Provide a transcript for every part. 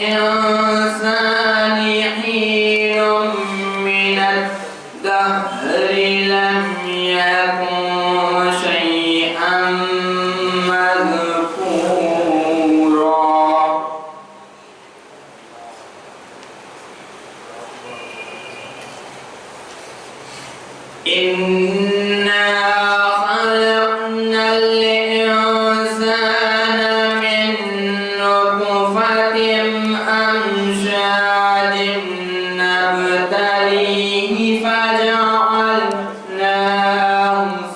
للإنسان حين من الدهر لم يكن شيئا مذكورا إنا خلقنا الإنسان من نطفة أمشاج نبتليه فجعلناه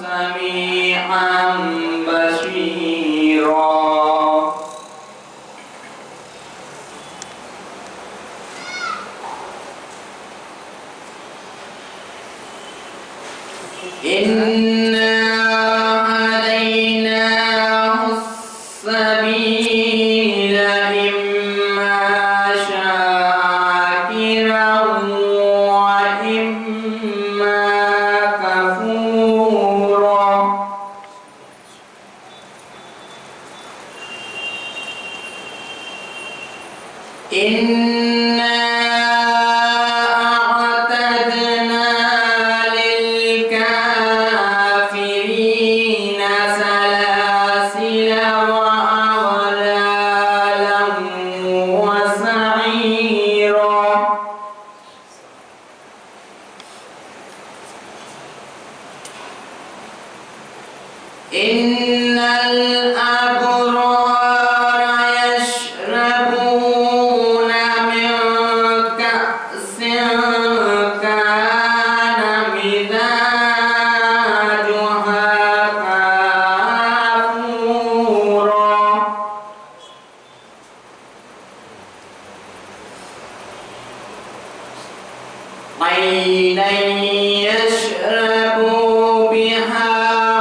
سميعا بصيرا إنا هديناه السبيل إما شاكرا وإما كفورا إنا أعتدنا للكافرين سلاسل وأغلالا وسعيرا إن الأبرار يشربون من كأس كان مزاجها كافورا عينا يشرب بها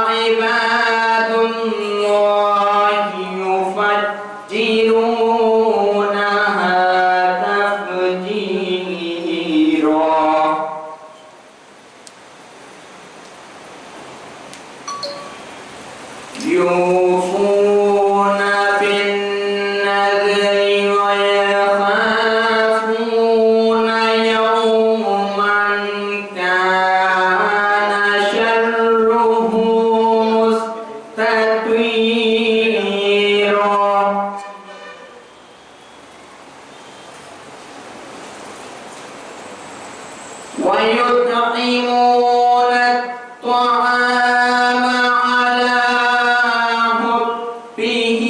عباد الله يفجرونها تفجيرا يوفون بالنذر ويخافون يوما كان شره مستطيرا ويطعمون الطعام على حبه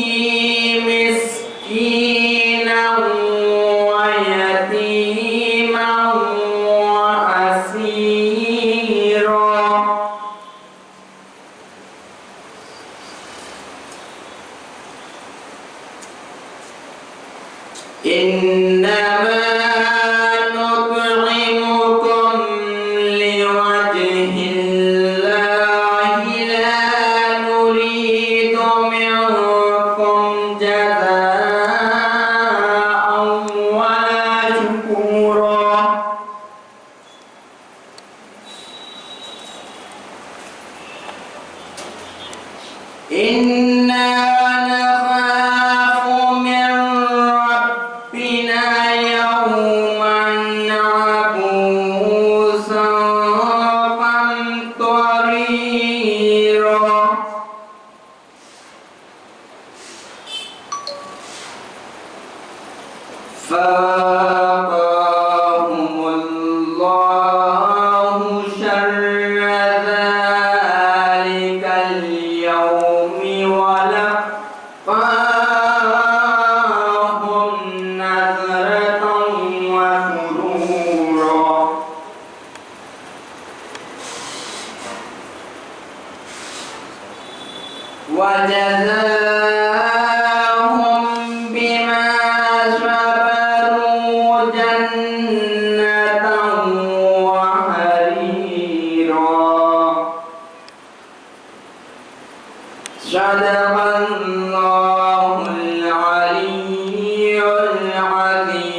مسكينا ويتيما وأسيرا إنما نطعمكم لوجه الله لا نريد منكم جزاء ولا شكورا إنا نخاف من ربنا يوما عبوسا قمطريرا فوقاهم الله شر ذلك اليوم ولقاهم نضرة وسرورا وجزاهم بما صبروا جنة وحريرا صدق الله العلي العظيم.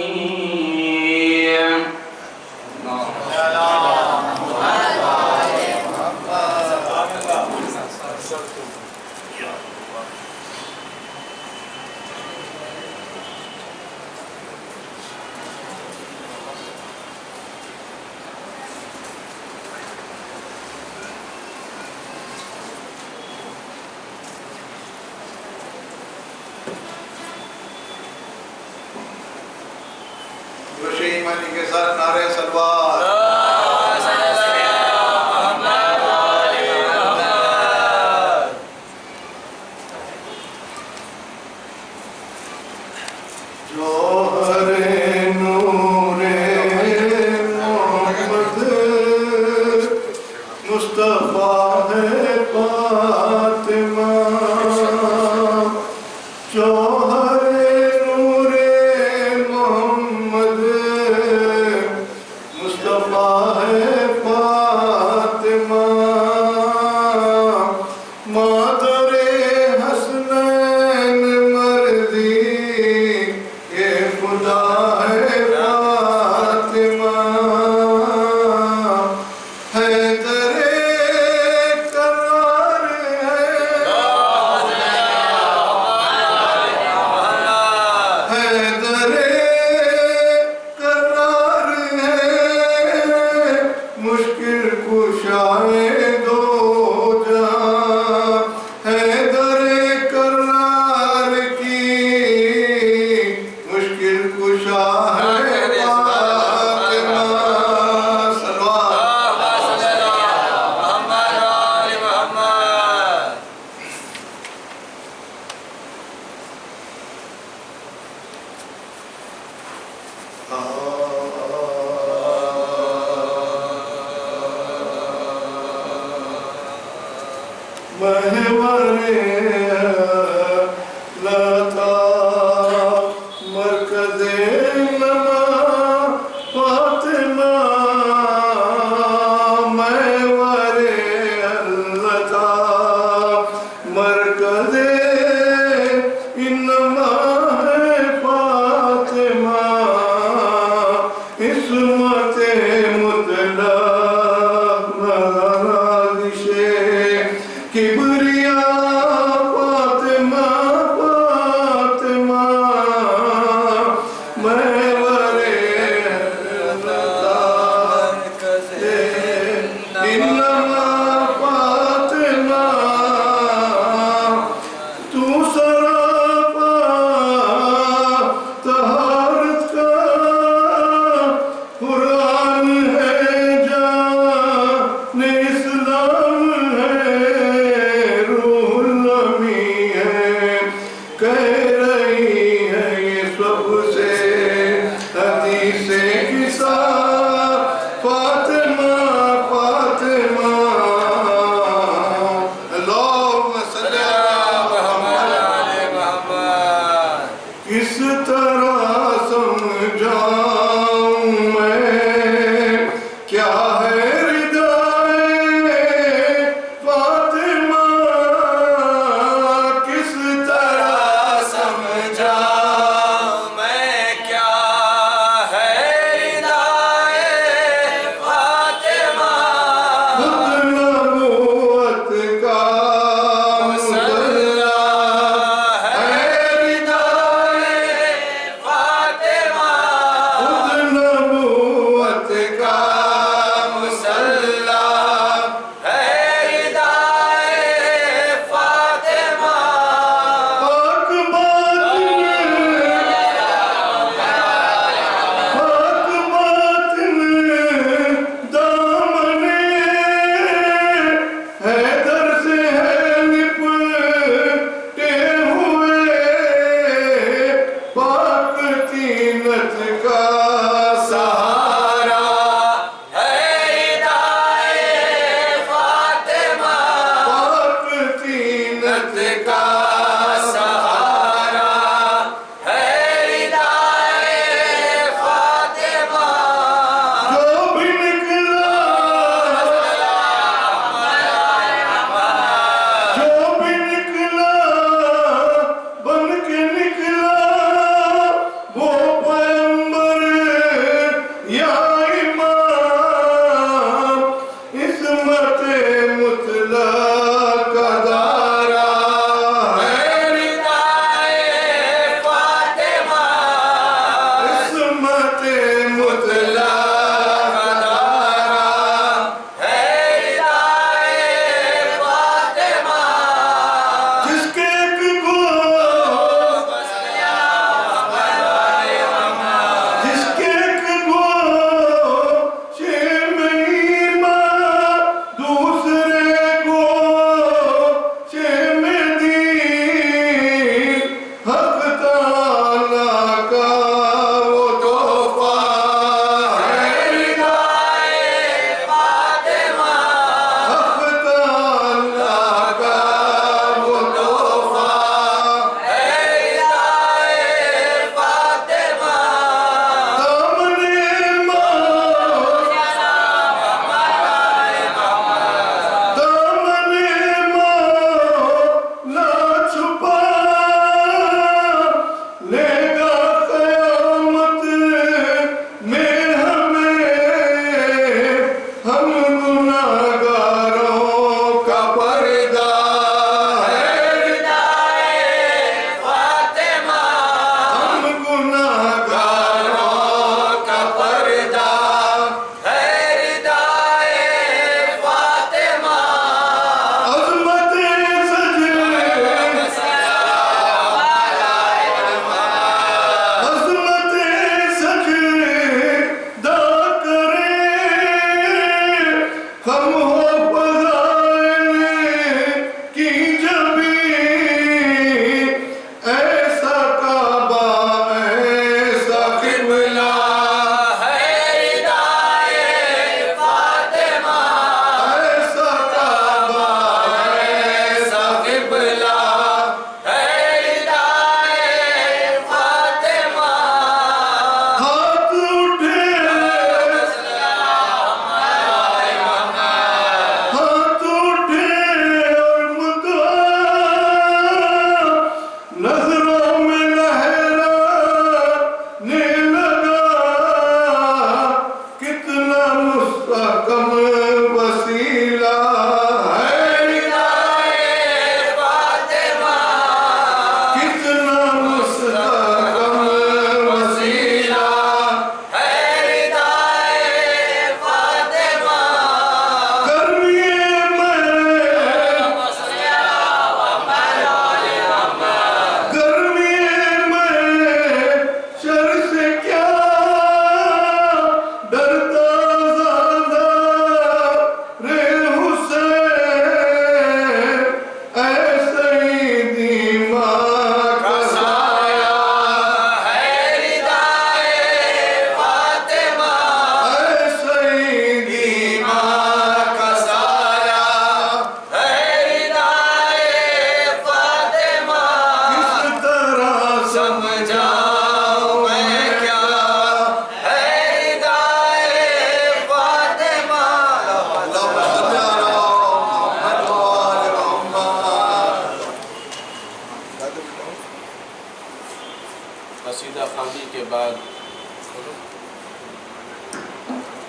ایمانی کے ساتھ نعرہ سلوات جوہر نور محمد مصطفیٰ ہے فاطمہ جوہر نور محمد مصطفیٰ ہے فاطمہ مادر حسنین مردی یہ خدا ہے فاطمہ حیدر کرار ہے حیدر کرار ہے مشکل کشائے دو جہاں حیدر کرار کی مشکل کشا ہے فاطمہ محور لتا مرکز نما فاطمہ محور لتا مرکز انما ہے فاطمہ عصمت مطلق نازش کبریا فاطمہ فاطمہ محور انما فاطمہ تو سراپا طہارت کا قرآن ہے جان اسلام ہے روح النبی ہے کہہ رہی ہے یہ سب سے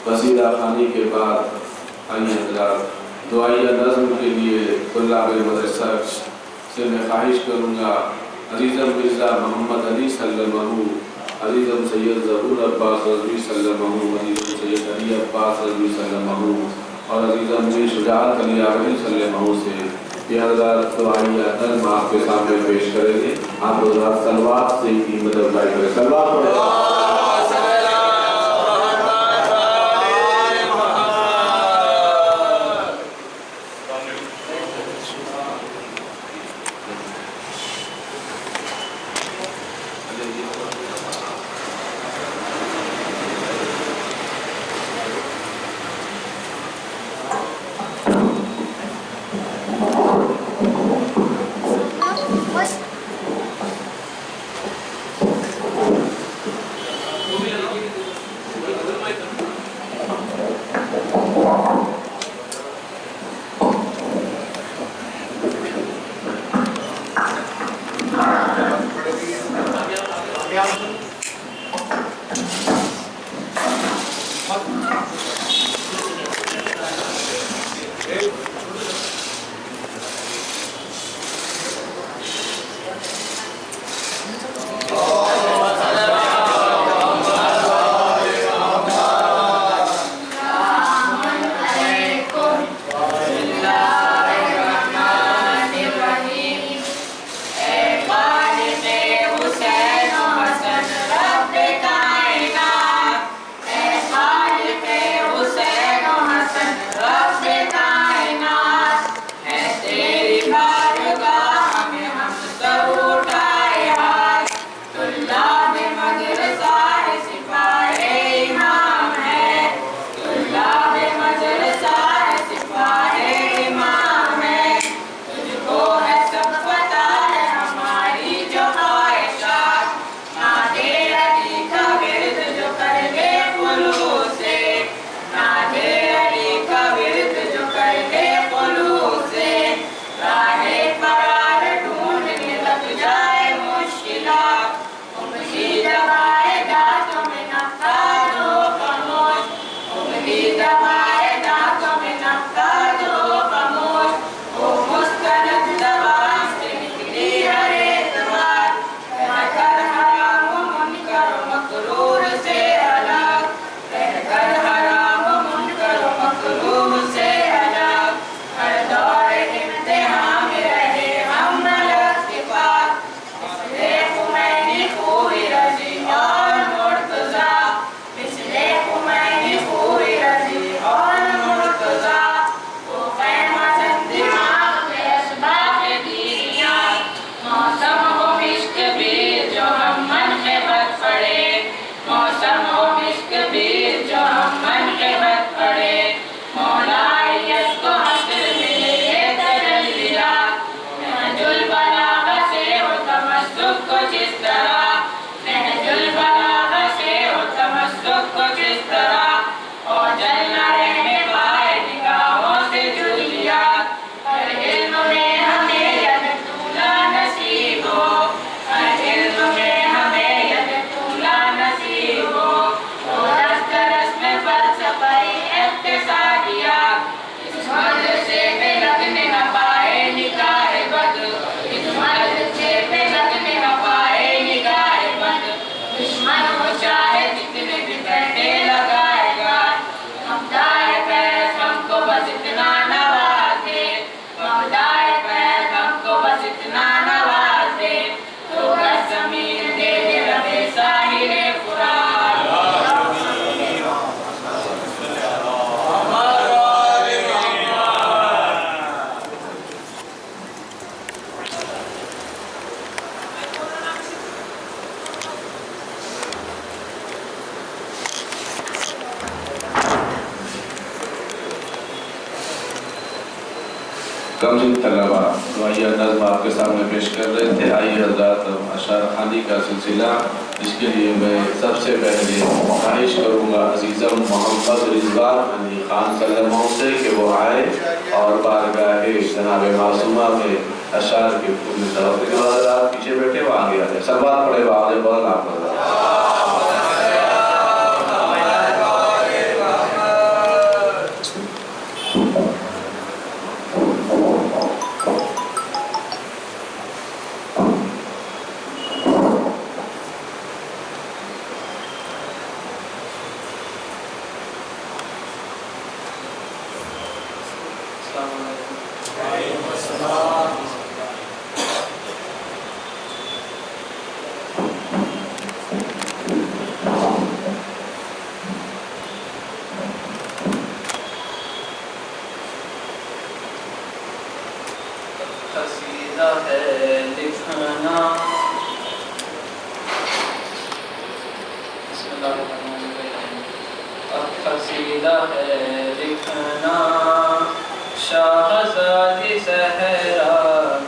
قصیدہ خوانی کے بعد آئیے حضرات دعائیہ نظم کے لیے طلاب مدرسہ سے میں خواہش کروں گا عزیزم مرزا محمد علی صلی اللہ علیہ وسلم، عزیزم سید ظہور عباس رضوی صلی اللہ علیہ وسلم، عزیزم سید علی عباس رضوی صلی اللہ علیہ وسلم اور عزیزم میر شجاعت علی آبادی صلی اللہ علیہ وسلم سے یہ حضرات دعائیہ نظم آپ کے سامنے پیش کریں گے۔ آپ حضرات صلوات سے کی مدد لائی کریں، صلوات پڑھیں۔ کمزین طلبہ دعائیہ نظم آپ کے سامنے پیش کر رہے تھے۔ آئیے حضرات اشعار خوانی کا سلسلہ، جس کے لیے میں سب سے پہلے خواہش کروں گا عزیزم محمد رضوان علی خان صلی اللہ علیہ وسلم سے کہ وہ آئے اور بارگاہ جناب معصومہ میں اشعار کے خود میں طرف حضرات پیچھے بیٹھے وہ آگے آتے، صلوات پڑھے وہ آگے بڑھنا آپ بسم اللہ الرحمن الرحیم. اب قصیدہ ہے لکھنا شاہزادی زہرا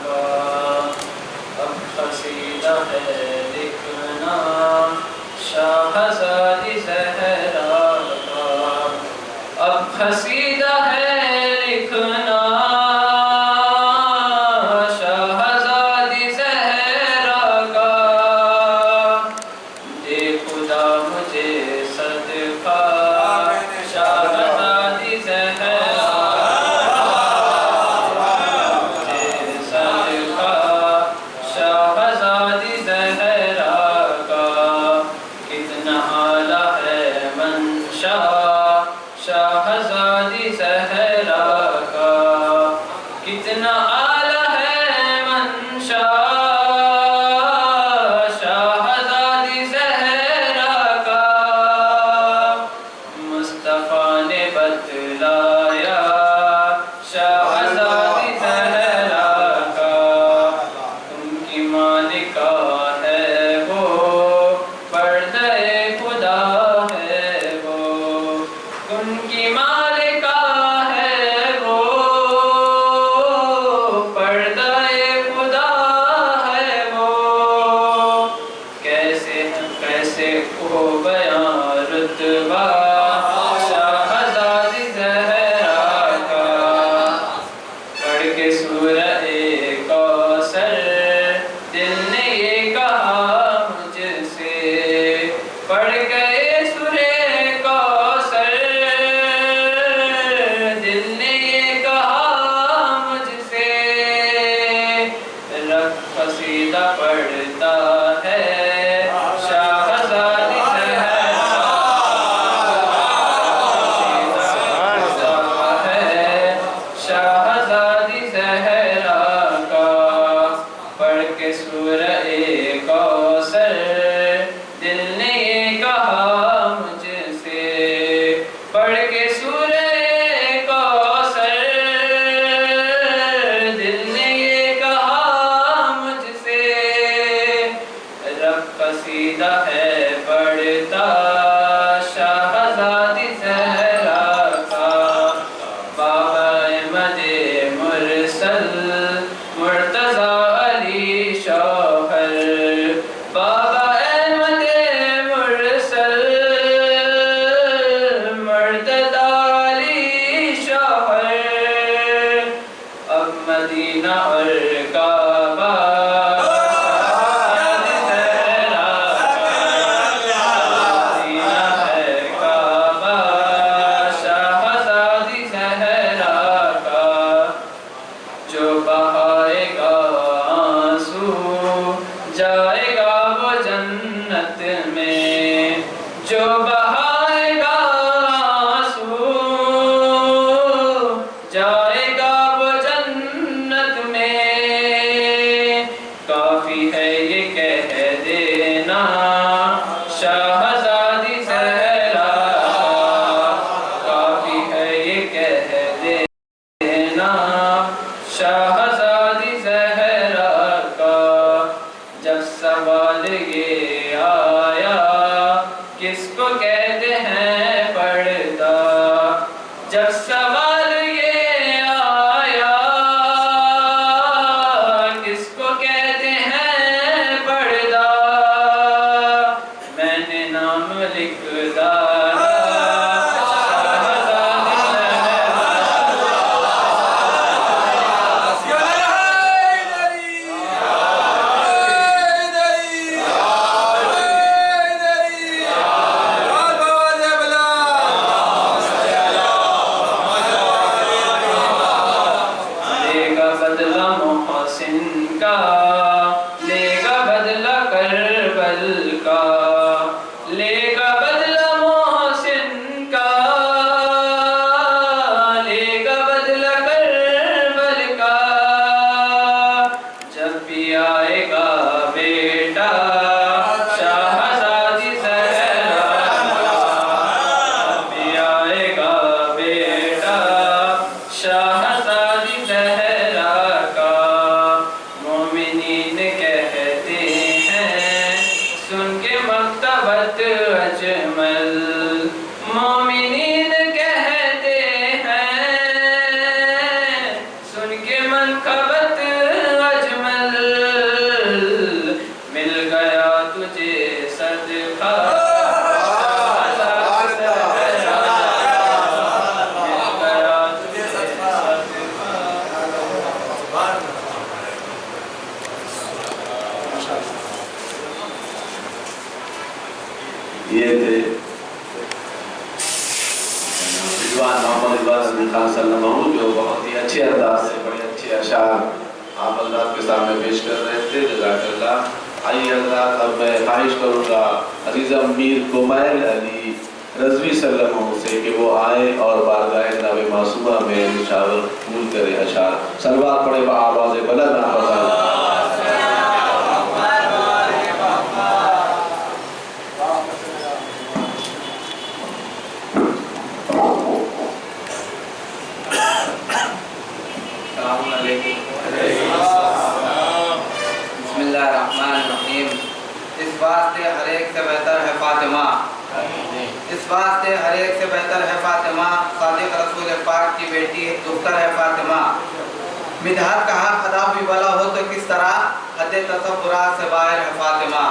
کا. اب قصیدہ ہے لکھنا شاہزادی زہرا کا. اب قصیدہ ہے لکھنا شاہزادی زہرا کا. دے خدا مجھے صدقہ شاہزادی زہرا مجھے صدقہ شاہزادی زہرا کا. کتنا اعلیٰ ہے منشا شاہزادی زہرا کا. کتنا اعلیٰ ہے منشا شاہزادی زہرا کا. مصطفیٰ نے بتلایا شاہزادی زہرا کا. ان کی مالکہ ہے وہ پردہ خدا ہے وہ. ان کی مالکہ ہے وہ پردہ خدا ہے وہ. کیسے کو بیان رتبہ شاہزادی زہرا کا. پڑھ کے سورہ کوثر دل نے یہ کہا مجھ سے. پڑھ گئے سورہ کوثر دل نے یہ کہا مجھ سے. رب قصیدہ پڑھتا ہے شاہزادی زہرا ہے شاہزادی زہرا کا. پڑھ کے سورہ کوثر دل نے یہ کہا مجھ سے. پڑھ کے سورہ کوثر دل نے یہ کہا مجھ سے. رب قصیدہ ہے پڑھتا شاہزادی زہرا کا. بابا احمد مرسل مرتضیٰ علی شوہر. بابا احمد مرسل مرتضیٰ علی شوہر. اب مدینہ اور کعبہ شاہزادی زہرا کا. مدینہ ہے کعبہ شاہزادی زہرا کا. جو بہائے گا آنسو جائے گا وہ جنت میں. جو بہائے گا آنسو جائے گا وہ جنت میں. کافی ہے یہ کہہ دینا شاہزادی زہرا کا. کافی ہے یہ کہہ دینا شاہزادی زہرا کا. جب سوال یہ آیا کس کو کہتے ہیں پردہ. جب سوال یہ آیا کس کو کہتے ہیں پردہ. میں نے نام لکھ ڈالا شاہزادی لے گا بدلہ محسن کا. لے گا بدلہ کربل کا. لے گا بدلہ نبی خان صلی اللہ علیہ وسلم جو بہت ہی اچھے انداز سے بڑے اچھے اشعار آپ حضرات کے سامنے پیش کر رہے تھے، جزاک اللہ۔ آئیے حضرات، اب میں خواہش کروں گا عزیزم میر کمیل علی رضوی صلی اللہ علیہ وسلم سے کہ وہ آئیں اور بارگاہ جناب معصومہ میں نشاور قبول کریں اشعار۔ صلوات پڑھے بآواز بلند آواز۔ بسم اللہ الرحمن الرحیم۔ اس واسطے ہر ایک سے بہتر ہے فاطمہ، اس واسطے ہر ایک سے بہتر ہے فاطمہ، صادق رسول پاک کی بیٹی دختر ہے فاطمہ۔ مدحت کا حق ادا بھی بلا ہو تو کس طرح، حد تصورات سے باہر ہے فاطمہ۔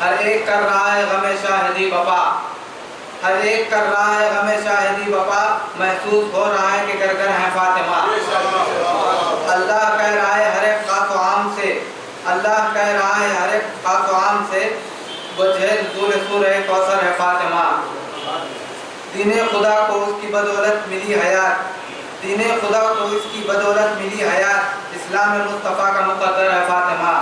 ہر ایک کر رہا ہے غم شاہدی وفا، ہر ایک کر رہا ہے غم شاہدی وفا، محسوس ہو رہا ہے کہ گر گر ہے فاطمہ۔ اللہ کہہ رہا ہے ہر ایک خاص و عام سے، اللہ کہہ رہا ہے ہر ایک خاص و عام سے، وجہ نزول سورہ کوثر ہے فاطمہ۔ دین خدا کو اس کی بدولت ملی حیات، دین خدا کو اس کی بدولت ملی حیات، اسلام مصطفیٰ کا مقدر ہے فاطمہ۔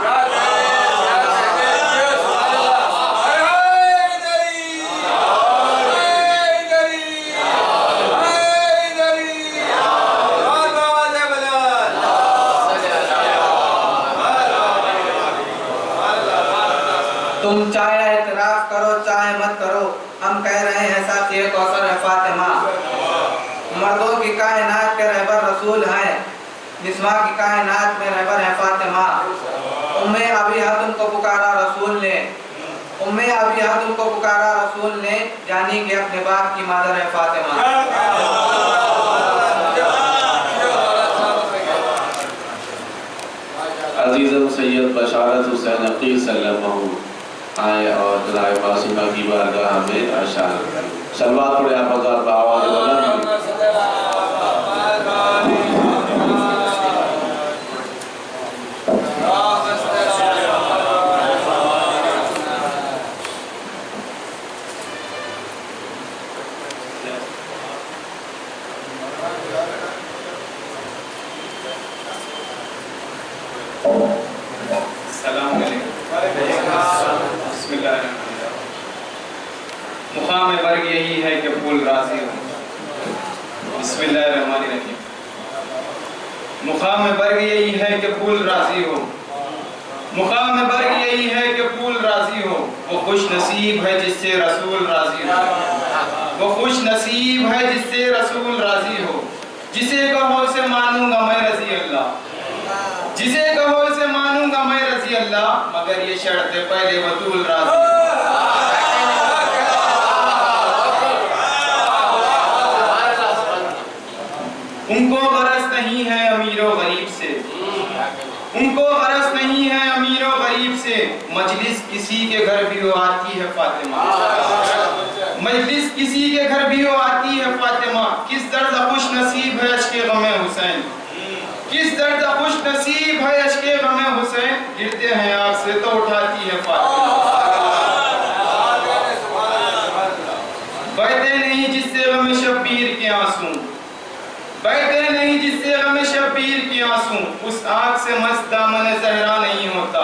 تم چاہے اعتراف کرو چاہے مت کرو، ہم کہہ رہے ہیں ساقی کوثر ہے فاطمہ۔ مردوں کی کائنات کے رہبر رسول ہیں، نسواں کی کائنات میں رہبر ہے فاطمہ۔ ام ابیہا تم کو پکارا رسول نے، ام ابیہا تم کو پکارا رسول نے، جانی کہ اپنے باپ کی مادر ہے فاطمہ۔ عزیزم سید بشارت حسین عقیل صلی اللہ علیہ وسلم آئے اور جناب معصومہ کی بارگاہ میں اشعار۔ صلوات پڑھے آپ حضرات بآواز بلند۔ السلام علیکم۔ بسم اللہ الرحمن الرحیم۔ مقام برگ یہی ہے کہ پھول راضی ہو۔ بسم اللہ الرحمن الرحیم۔ مقام برگ یہی ہے کہ پھول راضی ہو، مقام برگ یہی ہے کہ پھول راضی ہو، وہ خوش نصیب ہے جس سے رسول راضی ہو، وہ خوش نصیب ہے جس سے رسول راضی ہو، جسے کہو اسے مانوں گا میں رضی اللہ، جسے کہو اسے مانوں گا میں رضی اللہ، مگر یہ شرط ہے پہلے بطول راضی ہو۔ ان کو غرض نہیں ہے امیر و غریب سے، ان کو غرض نہیں ہے امیر و غریب سے، مجلس کسی کے گھر بھی ہو آتی ہے فاطمہ، مجلس کسی کے گھر بھی ہو آتی ہے فاطمہ، کس درد خوش نصیب ہے عشق غم حسین، کس درد خوش نصیب ہے عشق غم حسین، گرتے ہیں آگ سے تو اٹھاتی ہے فاطمہ، بہتے نہیں جس سے غم شبیر کے آنسوں، بہتے نہیں جس سے غم شبیر کے آنسوں، اس آگ سے مست دامن زہرا نہیں ہوتا،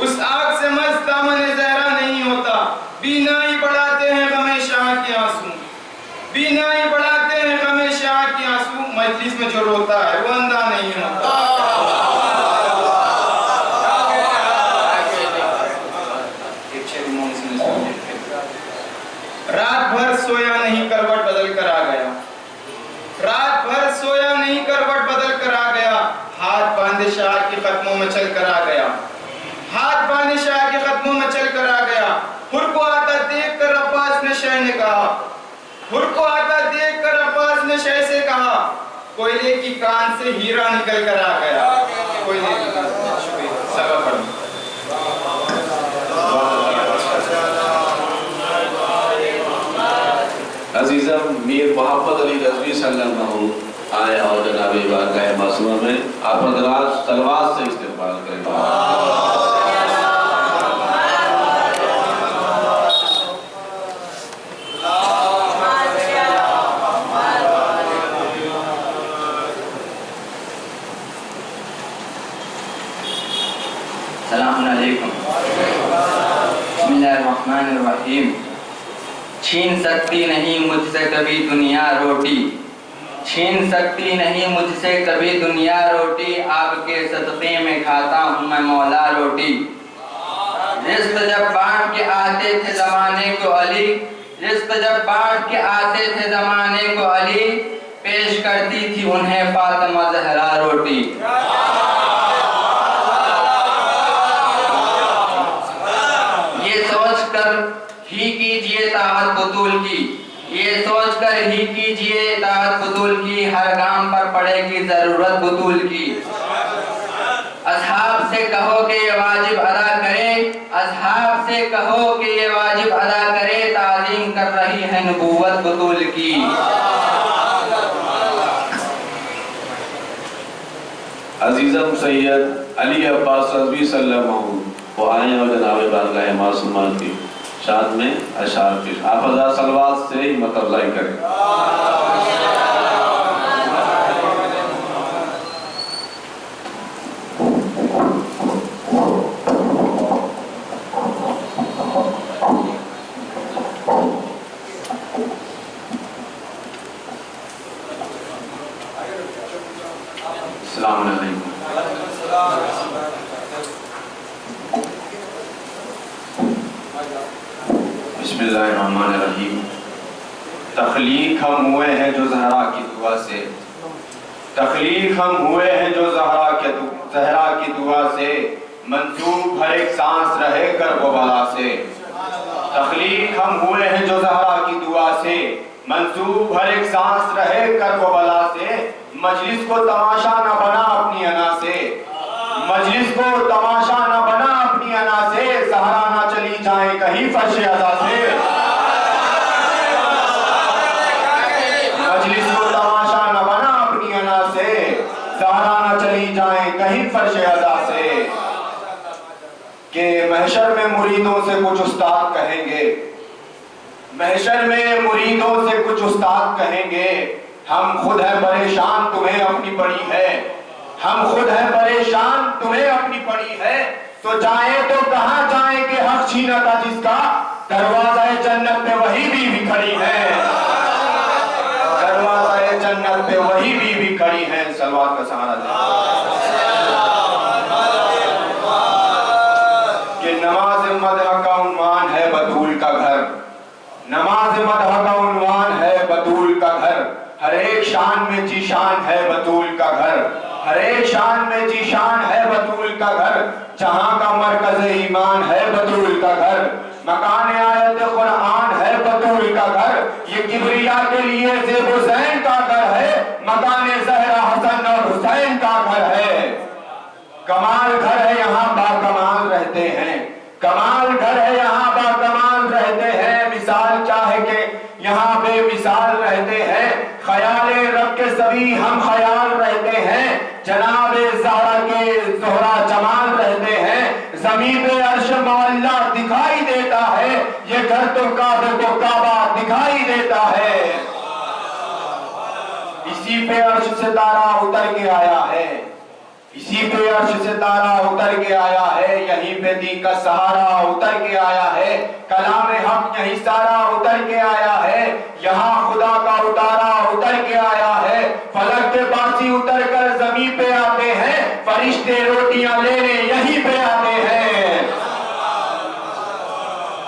اس آگ سے مست دامن زہرا نہیں ہوتا، بینائی بڑھاتے ہیں غم شاہ کے آنسوں، بینائی بڑھاتے ہیں غم شاہ کے آنسوں، مجلس میں جو روتا ہے وہ اندھا نہیں ہوتا۔ رات بھر سویا نہیں کروٹ بدل کر آ گیا، رات بھر سویا نہیں کروٹ بدل کر آ گیا، ہاتھ باندھے شاہ کے قدموں میں چل کر آ گیا، ہاتھ باندھے شاہ کے قدموں میں چل کر آ گیا، حر کو آتا دیکھ کر عباس نے شہ نے کہا، حر کو آتا دیکھ کر عباس نے شہ سے کہا، کوئلے کی کان سے ہیرا نکل کر آ گیا، کوئلے کی کان سے سبا پڑھ عزیزم میر محمد علی رضوی صلی اللہ علیہ وسلم آئے اور جناب بارگاہ معصومہ میں آپ حضرات صلوات سے استقبال کریں۔ اللہ الرحمن الرحیم. چھین سکتی نہیں مجھ سے کبھی دنیا روٹی, چھین سکتی نہیں مجھ سے کبھی دنیا روٹی, آپ کے صدقے میں کھاتا ہوں میں مولا روٹی. رزق جب بانٹ کے آتے تھے زمانے کو علی, رزق جب بانٹ کے آتے تھے زمانے کو علی, پیش کرتی تھی انہیں فاطمہ زہرا روٹی. یہ سوچ کر ہی کیجئے طاعت بطول کی, یہ سوچ کر ہی کیجئے طاعت بطول کی, ہر گام پر پڑے گی ضرورت بطول کی. اصحاب سے کہو کہ یہ واجب ادا کرے, اصحاب سے کہو کہ یہ واجب ادا کرے, تعظیم کر رہی ہے نبوت بطول کی. عزیزم سید علی عباس رضوی صلی اللہ علیہ وسلم وہ آئے ہیں اور جناب بارگاہ معصومات کی شان میں اشعار پیش. آپ حضرات صلوات سے ہی متفضائی کریں. السلام علیکم. بسم اللہ الرحمن الرحیم. تخلیق ہم ہوئے ہیں جو زہرا کی دعا سے, تخلیق ہم ہوئے ہیں جو زہرا کی دعا سے, منسوب ہر ایک سانس رہے کر وہ بلا سے. تخلیق ہم ہوئے ہیں جو زہرا کی دعا سے, منسوب ہر ایک سانس رہے کر وہ بلا سے. مجلس کو تماشا نہ بنا اپنی انا سے, مجلس کو تماشا نہ بنا اپنی انا سے, زہرا نہ چلی جائیں کہیں فرش عزا سے. مجلس کو تماشا نہ بنا اپنی انا سے, زہرا نہ چلی جائیں کہیں فرش عزا سے. کہ محشر میں مریدوں سے کچھ استاد کہیں گے, محشر میں مریدوں سے کچھ استاد کہیں گے, ہم خود ہیں پریشان تمہیں اپنی پڑی ہے, ہم خود ہیں پریشان تمہیں اپنی پڑی ہے. تو جائیں تو کہاں جائیں کہ حق چھینا تھا جس کا, دروازہ جنت پہ وہی بیوی کھڑی ہے, دروازہ جنت پہ وہی بیوی کھڑی ہے. صلوات کا سہارا دیں. کہ نماز مدح کا عنوان ہے بطول کا گھر, نماز مدح کا عنوان ہے بطول کا گھر. ہر ایک شان میں جی شان ہے بطول کا گھر, ہر ایک شان میں جی شان ہے بطول کا گھر. جہاں کا مرکز ایمان ہے بطول کا گھر, مکان آیت قرآن ہے بطول کا گھر. یہ کبریا کے لیے زیب حسین کا گھر ہے, مکان زہرا حسن اور حسین کا گھر ہے. کمال گھر ہے یہاں با کمال رہتے ہیں, کمال گھر ہے یہاں با کمال رہتے ہیں. مثال چاہے کہ یہاں بے مثال رہتے ہیں, خیال رب کے سبھی ہم خیال رہتے ہیں. جناب زہرا کے زہرا جمال رہتے ہیں. زمین پہ عرش معلا دکھائی دیتا ہے, یہ گھر تو کعبے کو کعبہ دکھائی دیتا ہے. اسی پہ عرش سے تارا اتر کے آیا ہے, اسی پہ عرش سے تارا اتر کے آیا ہے. یہیں پہ دین کا سہارا اتر کے آیا ہے, کلام حق یہیں سارا اتر کے آیا ہے. یہاں خدا کا اتارا اتر کے آیا ہے. فلک کے باسی اتر کر زمین پہ آتے ہیں, فرشتے روٹیاں لینے یہیں پہ آتے ہیں,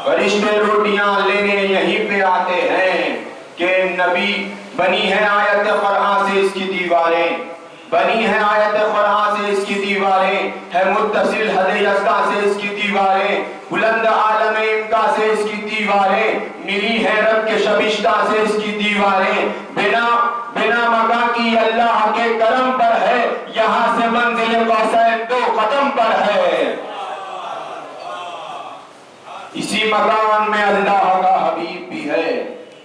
فرشتے روٹیاں لینے یہیں پہ آتے ہیں. کہ نبی بنی ہے آیت قرآن سے اس کی دیواریں, بنی ہے آیت قرآن سے اس کی دیواریں, ہے متصل حد یزدہ سے اس کی دیواریں, بلند عالم امکا سے اس کی دیواریں, ملی ہے رب کے شبشتہ سے اس کی دیواریں. بنا مکہ کی اللہ کے کرم پر ہے, یہاں سے منزل قوسین 2 قدم پر ہے. اسی مکان میں اللہ کا حبیب بھی ہے,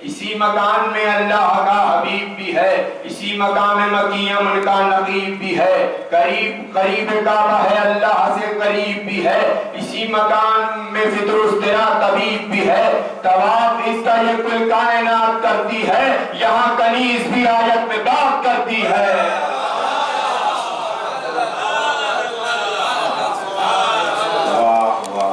اسی مکان میں اللہ کا حبیب بھی ہے. اسی مقام مکی امن کا نقیب بھی ہے, قریب کعبہ ہے اللہ سے قریب بھی ہے. اسی مکان میں فطر تیرا طبیب بھی ہے, طواف اس کا یہ کل کائنات کرتی ہے. یہاں کنیز بھی آیت میں بات کرتی ہے. واہ واہ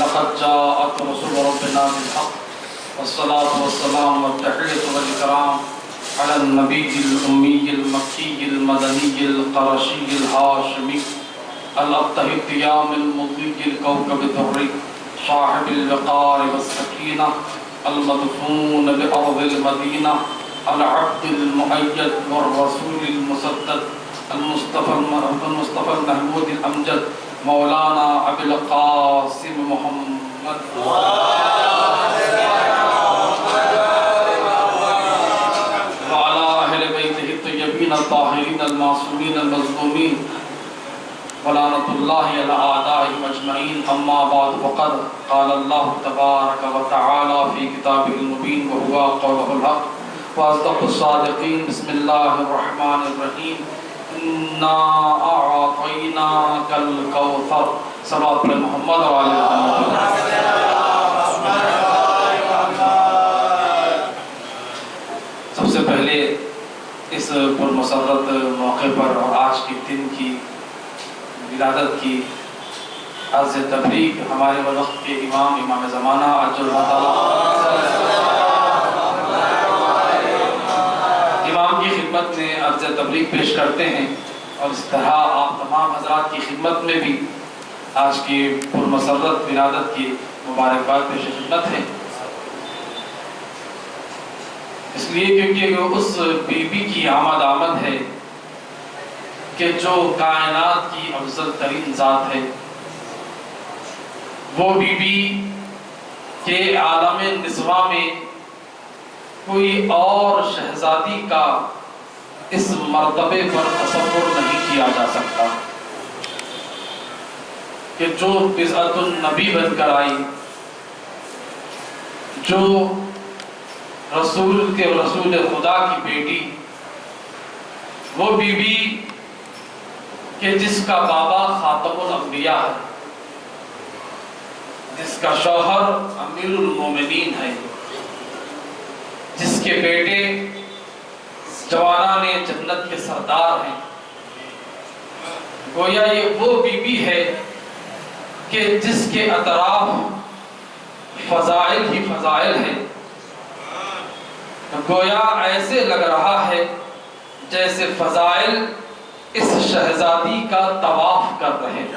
لقد جاءت رسول ربنا بالحق والصلاة والسلام والتحية والإكرام على النبي الأمي المكي المدني القرشي الهاشمي الأبتهي التيام المضي الكوكب الدري صاحب الوقار والسكينة المدفون بأرض المدينة العبد المؤيد والرسول المسدد المصطفى المحمود الأمجد مولانا أبي القاسم محمد وعلى أهل بيته الطيبين الطاهرين المعصومين المظلومين ولعنة الله على أعدائهم أجمعين. أما بعد فقد قال الله تبارك وتعالى في كتابه المبين وهو قوله الحق وأصدق الصادقين. بسم الله الرحمن الرحيم. إنا أعطيناك الكوثر. صلوات على محمد وعلى آله سب سے پہلے اس پرمسرت موقع پر اور آج کے دن کی ولادت کی عرض تبریک ہمارے وقت کے امام زمانہ عجل اللہ تعالیٰ امام کی خدمت میں عرض تبریک پیش کرتے ہیں، اور اس طرح آپ تمام حضرات کی خدمت میں بھی آج کی پرمسرت ولادت کی مبارکباد پیش خدمت ہے، اس لیے کیونکہ اس بی بی کی آمد ہے کہ جو کائنات کی افضل ترین ذات ہے، وہ بی بی کے عالم نسواں میں کوئی اور شہزادی کا اس مرتبے پر تصور نہیں کیا جا سکتا کہ جو بضعت النبی بن کر آئی، جو رسول خدا کی بیٹی، وہ بی بی کہ جس کا بابا خاتم الانبیاء ہے، جس کا شوہر امیر المومنین ہے، جس کے بیٹے جوانان جنت کے سردار ہیں، گویا یہ وہ بی بی ہے کہ جس کے اطراف فضائل ہی فضائل ہیں. گویا ایسے لگ رہا ہے جیسے فضائل اس شہزادی کا طواف کر رہے ہیں.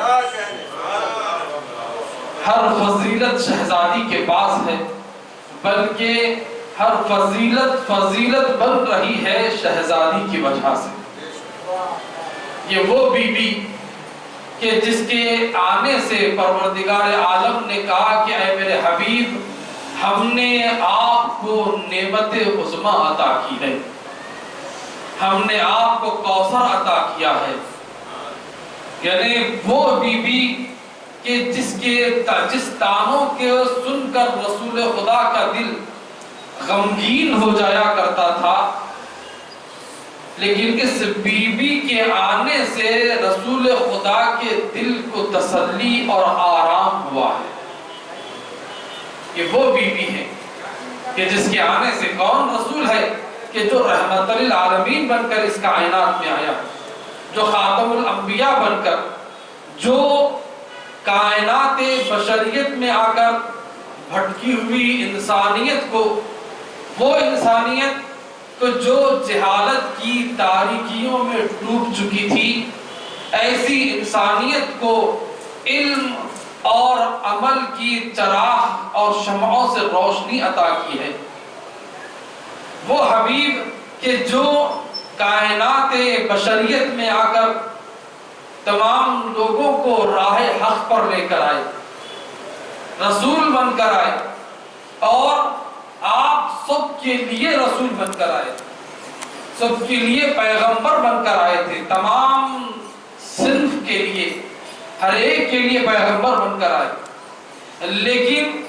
ہر فضیلت شہزادی کے پاس ہے، بلکہ ہر فضیلت بن رہی ہے شہزادی کی وجہ سے. یہ وہ بی بی کہ جس کے آنے سے پروردگار عالم نے کہا کہ اے میرے حبیب، ہم نے آپ کو نعمت عظمی عطا کی ہے، ہم نے آپ کو کوثر عطا کیا ہے. یعنی وہ بی بی کہ جس تانوں کے سن کر رسول خدا کا دل غمگین ہو جایا کرتا تھا، لیکن اس بی بی کے آنے سے رسول خدا کے دل کو تسلی اور آرام ہوا ہے. یہ وہ بی بی ہے کہ جس کے آنے سے کون رسول ہے کہ جو رحمت للعالمین بن کر اس کائنات میں آیا، جو خاتم الانبیاء بن کر، جو کائنات بشریت میں آ کر بھٹکی ہوئی انسانیت کو، وہ انسانیت کو جو جہالت کی تاریکیوں میں ڈوب چکی تھی، ایسی انسانیت کو علم اور عمل کی چراغ اور شمعوں سے روشنی عطا کی ہے۔ وہ حبیب کہ جو کائنات بشریت میں آ کر تمام لوگوں کو راہ حق پر لے کر آئے، رسول بن کر آئے، اور آپ سب کے لیے رسول بن کر آئے، سب کے لیے پیغمبر بن کر آئے تھے، تمام صنف کے لیے، ہر ایک کے لیے پیغمبر بن کر آئے۔ لیکن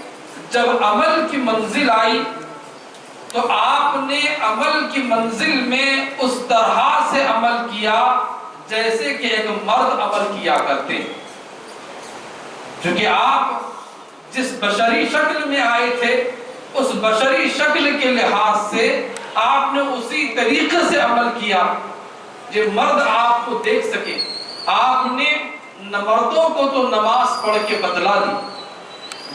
جب عمل کی منزل آئی تو آپ نے عمل کی منزل میں اس طرح سے عمل کیا جیسے کہ ایک مرد عمل کیا کرتے، کیونکہ آپ جس بشری شکل میں آئے تھے اس بشری شکل کے لحاظ سے آپ نے اسی طریقے سے عمل کیا جو مرد آپ کو دیکھ سکے۔ آپ نے مردوں کو تو نماز پڑھ کے بتلا دی،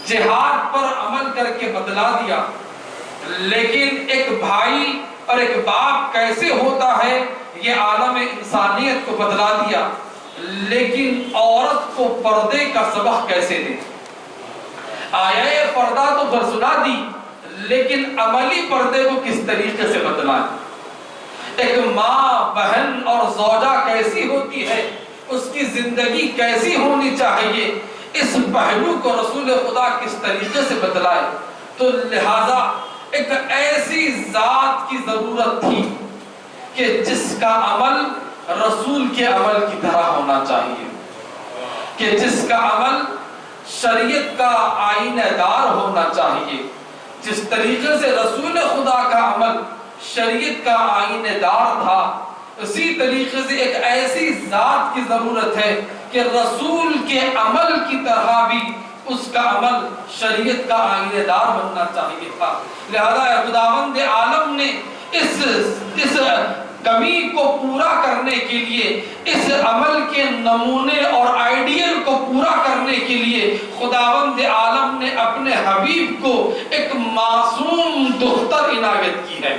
جہاد پر عمل کر کے بتلا دیا، لیکن ایک بھائی اور ایک باپ کیسے ہوتا ہے یہ عالم انسانیت کو بتلا دیا، لیکن عورت کو پردے کا سبق کیسے دے؟ آیا پردہ تو برسنا دی، لیکن عملی پردے کو کس طریقے سے بتلائیں؟ ایک ماں، بہن اور زوجہ کیسی ہوتی ہے، اس کی زندگی کیسی ہونی چاہیے، اس پہلو کو رسول خدا کس طریقے سے بتلائے؟ تو لہذا ایک ایسی ذات کی ضرورت تھی کہ جس کا عمل رسول کے عمل کی طرح ہونا چاہیے، کہ جس کا عمل شریعت کا آئینہ دار ہونا چاہیے۔ جس طریقے سے رسول خدا کا عمل شریعت کا آئینہ دار تھا، اسی طریقے سے ایک ایسی ذات کی ضرورت ہے کہ رسول کے عمل کی طرح بھی اس کا عمل شریعت کا آئینہ دار بننا چاہیے تھا۔ لہذا خداوند عالم نے اس کمی کو پورا کرنے کے لیے، اس عمل کے نمونے اور آئیڈیل کو پورا کرنے کے لیے خداوند عالم نے اپنے حبیب کو ایک معصوم دختر عنایت کی ہے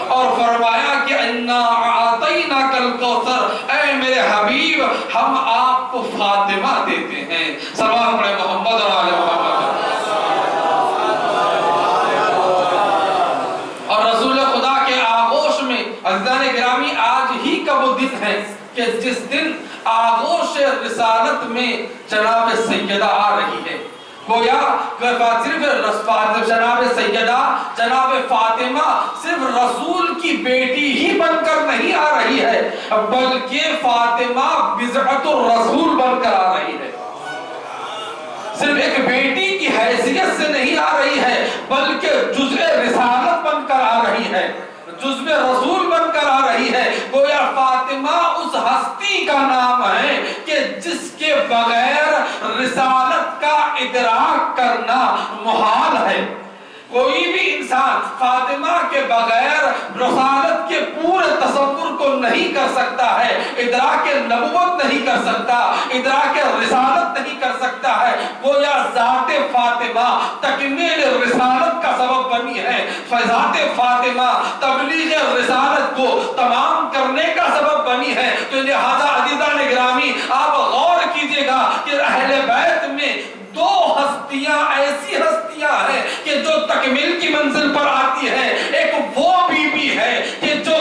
اور فرمایا کہ اِنَّا أَعْطَيْنَاكَ الْكَوْثَرَ، اے میرے حبیب ہم آپ کو فاطمہ دیتے ہیں۔ صلوات پڑھیں محمد اور آل محمد۔ اور رسول خدا کے آغوش میں عزیزان گرامی آج ہی کا وہ دن ہے کہ جس دن آغوش رسالت میں جناب سیدہ آ رہی ہے۔ گویا صرف جناب سیدہ جناب فاطمہ صرف رسول کی بیٹی ہی بن کر نہیں آ رہی ہے، بلکہ فاطمہ بضعۃ الرسول بن کر آ رہی ہے۔ صرف ایک بیٹی کی حیثیت سے نہیں آ رہی ہے، بلکہ جزء رسالت بن کر آ رہی ہے، جزء رسول بن کر آ رہی ہے۔ گویا فاطمہ اس ہستی کا نام ہے کہ جس کے بغیر رسالت کا ادراک کرنا محال ہے۔ کوئی بھی انسان فاطمہ کے بغیر رسالت کے پورے تصور کو نہیں کر سکتا ہے، ادراک نبوت نہیں کر سکتا، ادراک رسالت نہیں کر سکتا ہے۔ گویا ذات فاطمہ تکمیل رسالت کا سبب بنی ہے، ذات فاطمہ تبلیغ رسالت کو تمام کرنے کا سبب بنی ہے۔ تو لہذا عزیزان گرامی آپ غور کیجئے گا کہ اہل بیت میں دو ہستیاں ایسی ہستیاں ہیں کہ جو تکمیل کی منزل پر آتی ہے۔ ایک وہ بی بی ہے کہ جو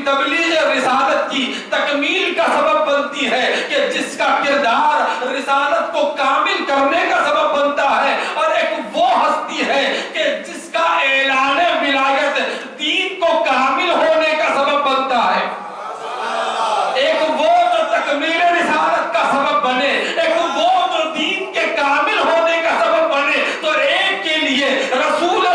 تبلیغ رسالت کی تکمیل کا سبب بنتی ہے، کہ جس کا کردار رسالت کو کامل کرنے کا سبب بنتا ہے، اور ایک وہ ہستی ہے کہ جس کا اعلان ولایت دین کو کامل ہونے کا سبب بنتا ہے۔ ایک وہ جو تکمیل رسالت کا سبب بنے، ایک وہ جو دین کے کامل ہونے کا سبب بنے۔ تو ایک کے لیے رسول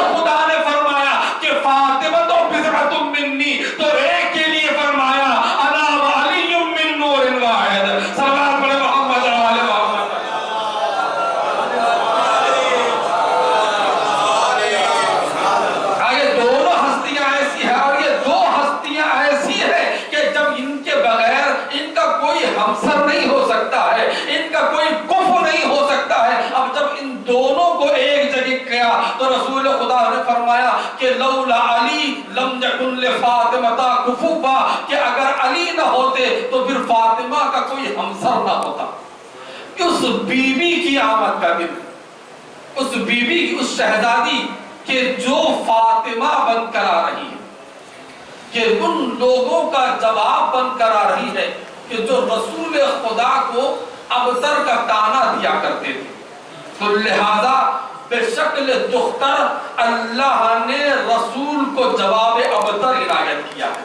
تو رسول خدا نے فرمایا کہ لولا علی لم یکن لفاطمہ کفوا، کہ اگر علی نہ ہوتے تو پھر فاطمہ کا کوئی ہمسر نہ ہوتا۔ اس بیوی کی آمد کا دن، اس بیوی کی، اس شہزادی کہ جو فاطمہ بن کر آ رہی ہے، کہ ان لوگوں کا جواب بن کر آ رہی ہے کہ جو رسول خدا کو ابتر کا تانا دیا کرتے تھے، تو لہذا بے شکل دختر اللہ نے رسول کو جواب ابتر عنایت کیا ہے،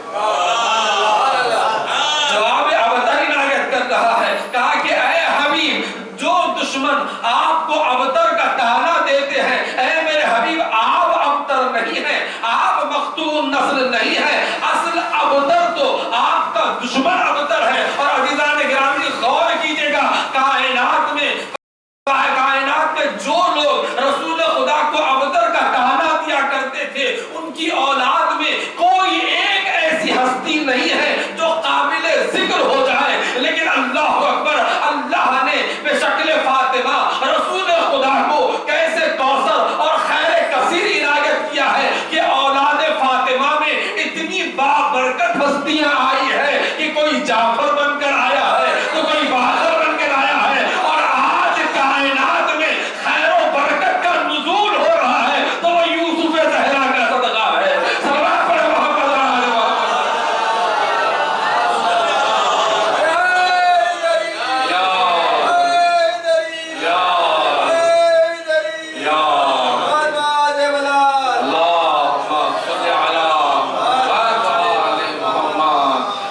جواب ابتر عنایت کر رہا ہے۔ کہا کہ اے حبیب، جو دشمن آپ کو ابتر کا تانا دیتے ہیں، اے میرے حبیب، آپ ابتر نہیں ہیں، آپ مختون نسل نہیں ہے، اصل ابتر تو آپ کا دشمن ابتر ہے۔ اور عزیزان گرامی غور کیجئے گا، کائنات میں جو لوگ رسول خدا کو ابتر کا تانا دیا کرتے تھے، ان کی اولاد میں کوئی ایک ایسی ہستی نہیں ہے جو قابل ذکر ہو جائے، لیکن اللہ اکبر، اللہ نے بے شکل فاطمہ رسول خدا کو کیسے کوثر اور خیر کثیر عنایت کیا ہے کہ اولاد فاطمہ میں اتنی بابرکت ہستیاں آئی ہے کہ کوئی جعفر بن کر آیا ہے تو کوئی باقر بن کر آیا ہے، اور آج کائنات میں خیر و برکت کا نزول ہو رہا ہے تو وہ یوسف زہرا کا صدقہ ہے۔ صلوات پڑھیں محمد آل محمد۔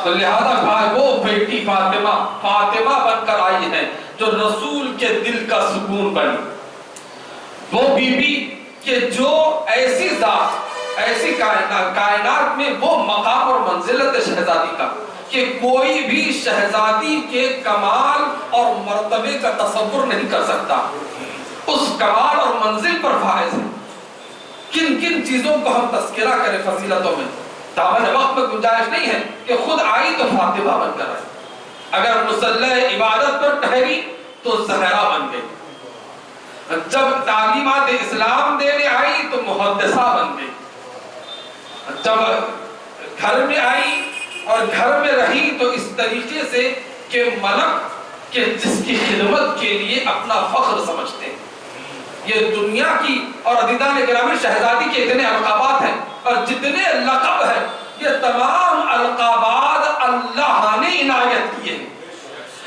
تو لہذا وہ بیٹی فاطمہ بن کر آئی ہے جو رسول کے دل کا سکون بنی، وہ بی بی کہ جو ایسی ذات، ایسی کائنات میں وہ مقام اور منزلت شہزادی کا کہ کوئی بھی شہزادی کے کمال اور مرتبے کا تصور نہیں کر سکتا، اس کمال اور منزل پر فائز ہے۔ کن کن چیزوں کو ہم تذکرہ کریں فضیلتوں میں، دامن وقت میں گنجائش نہیں ہے کہ خود آئی تو فاطمہ بن کر آئی، اگر مصلح عبادت پر ٹھہری تو زہرا بن گئی، جب تعلیمات اسلام دینے آئی تو محدثہ بن گئی، جب گھر میں آئی اور گھر میں رہی تو اس طریقے سے کہ ملک کہ جس کی خدمت کے لیے اپنا فخر سمجھتے ہیں۔ یہ دنیا کی اور عزیزان گرامی شہزادی کے اتنے القابات ہیں اور جتنے لقب ہیں، یہ تمام القابات اللہ نے عنایت کیے ہیں،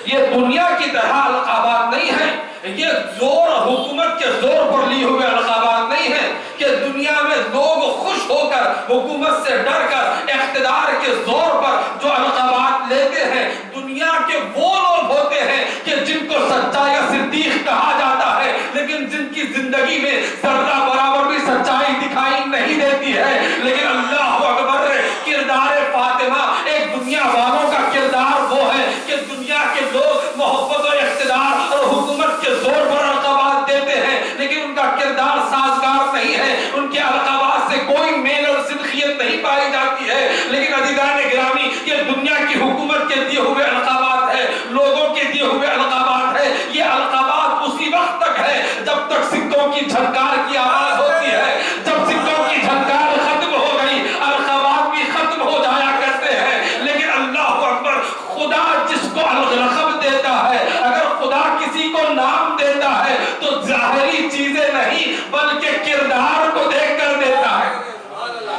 یہ دنیا کی طرح القابات نہیں ہیں، یہ زور حکومت کے زور پر لی ہوئے القابات نہیں ہیں کہ دنیا میں لوگ خوش ہو کر حکومت سے ڈر کر اقتدار کے زور پر جو القابات لیتے ہیں، دنیا کے وہ لوگ ہوتے ہیں کہ جن کو سچا یا صدیق کہا جاتا ہے لیکن جن کی زندگی میں ذرہ برابر بھی سچائی دکھائی نہیں دیتی ہے، لیکن اللہ اکبر، کردار فاطمہ ایک دنیا والوں کا کردار وہ ہے کہ دنیا کے لوگ محبت و اقتدار اور حکومت کے زور پر القابات دیتے ہیں لیکن ان کا کردار سازگار نہیں ہے، ان کے القابات سے کوئی میل اور صدقیت نہیں پائی جاتی ہے۔ لیکن عزیزان گرامی، یہ دنیا کی حکومت کے دیے ہوئے القابات ہے، لوگوں کے دیے ہوئے القابات ہے، یہ القابات اسی وقت تک ہے جب تک سکوں کی جھنکار کی آواز ہوتی ہے، جب سکوں کی جھنکار ختم ہو گئی القابات بھی ختم ہو جایا کرتے ہیں۔ لیکن اللہ اکبر، خدا جس کو القاب دیتا ہے، اگر خدا کسی کو نام دیتا ہے تو ظاہری چیزیں نہیں بلکہ کردار کو دیکھ کر دیتا ہے،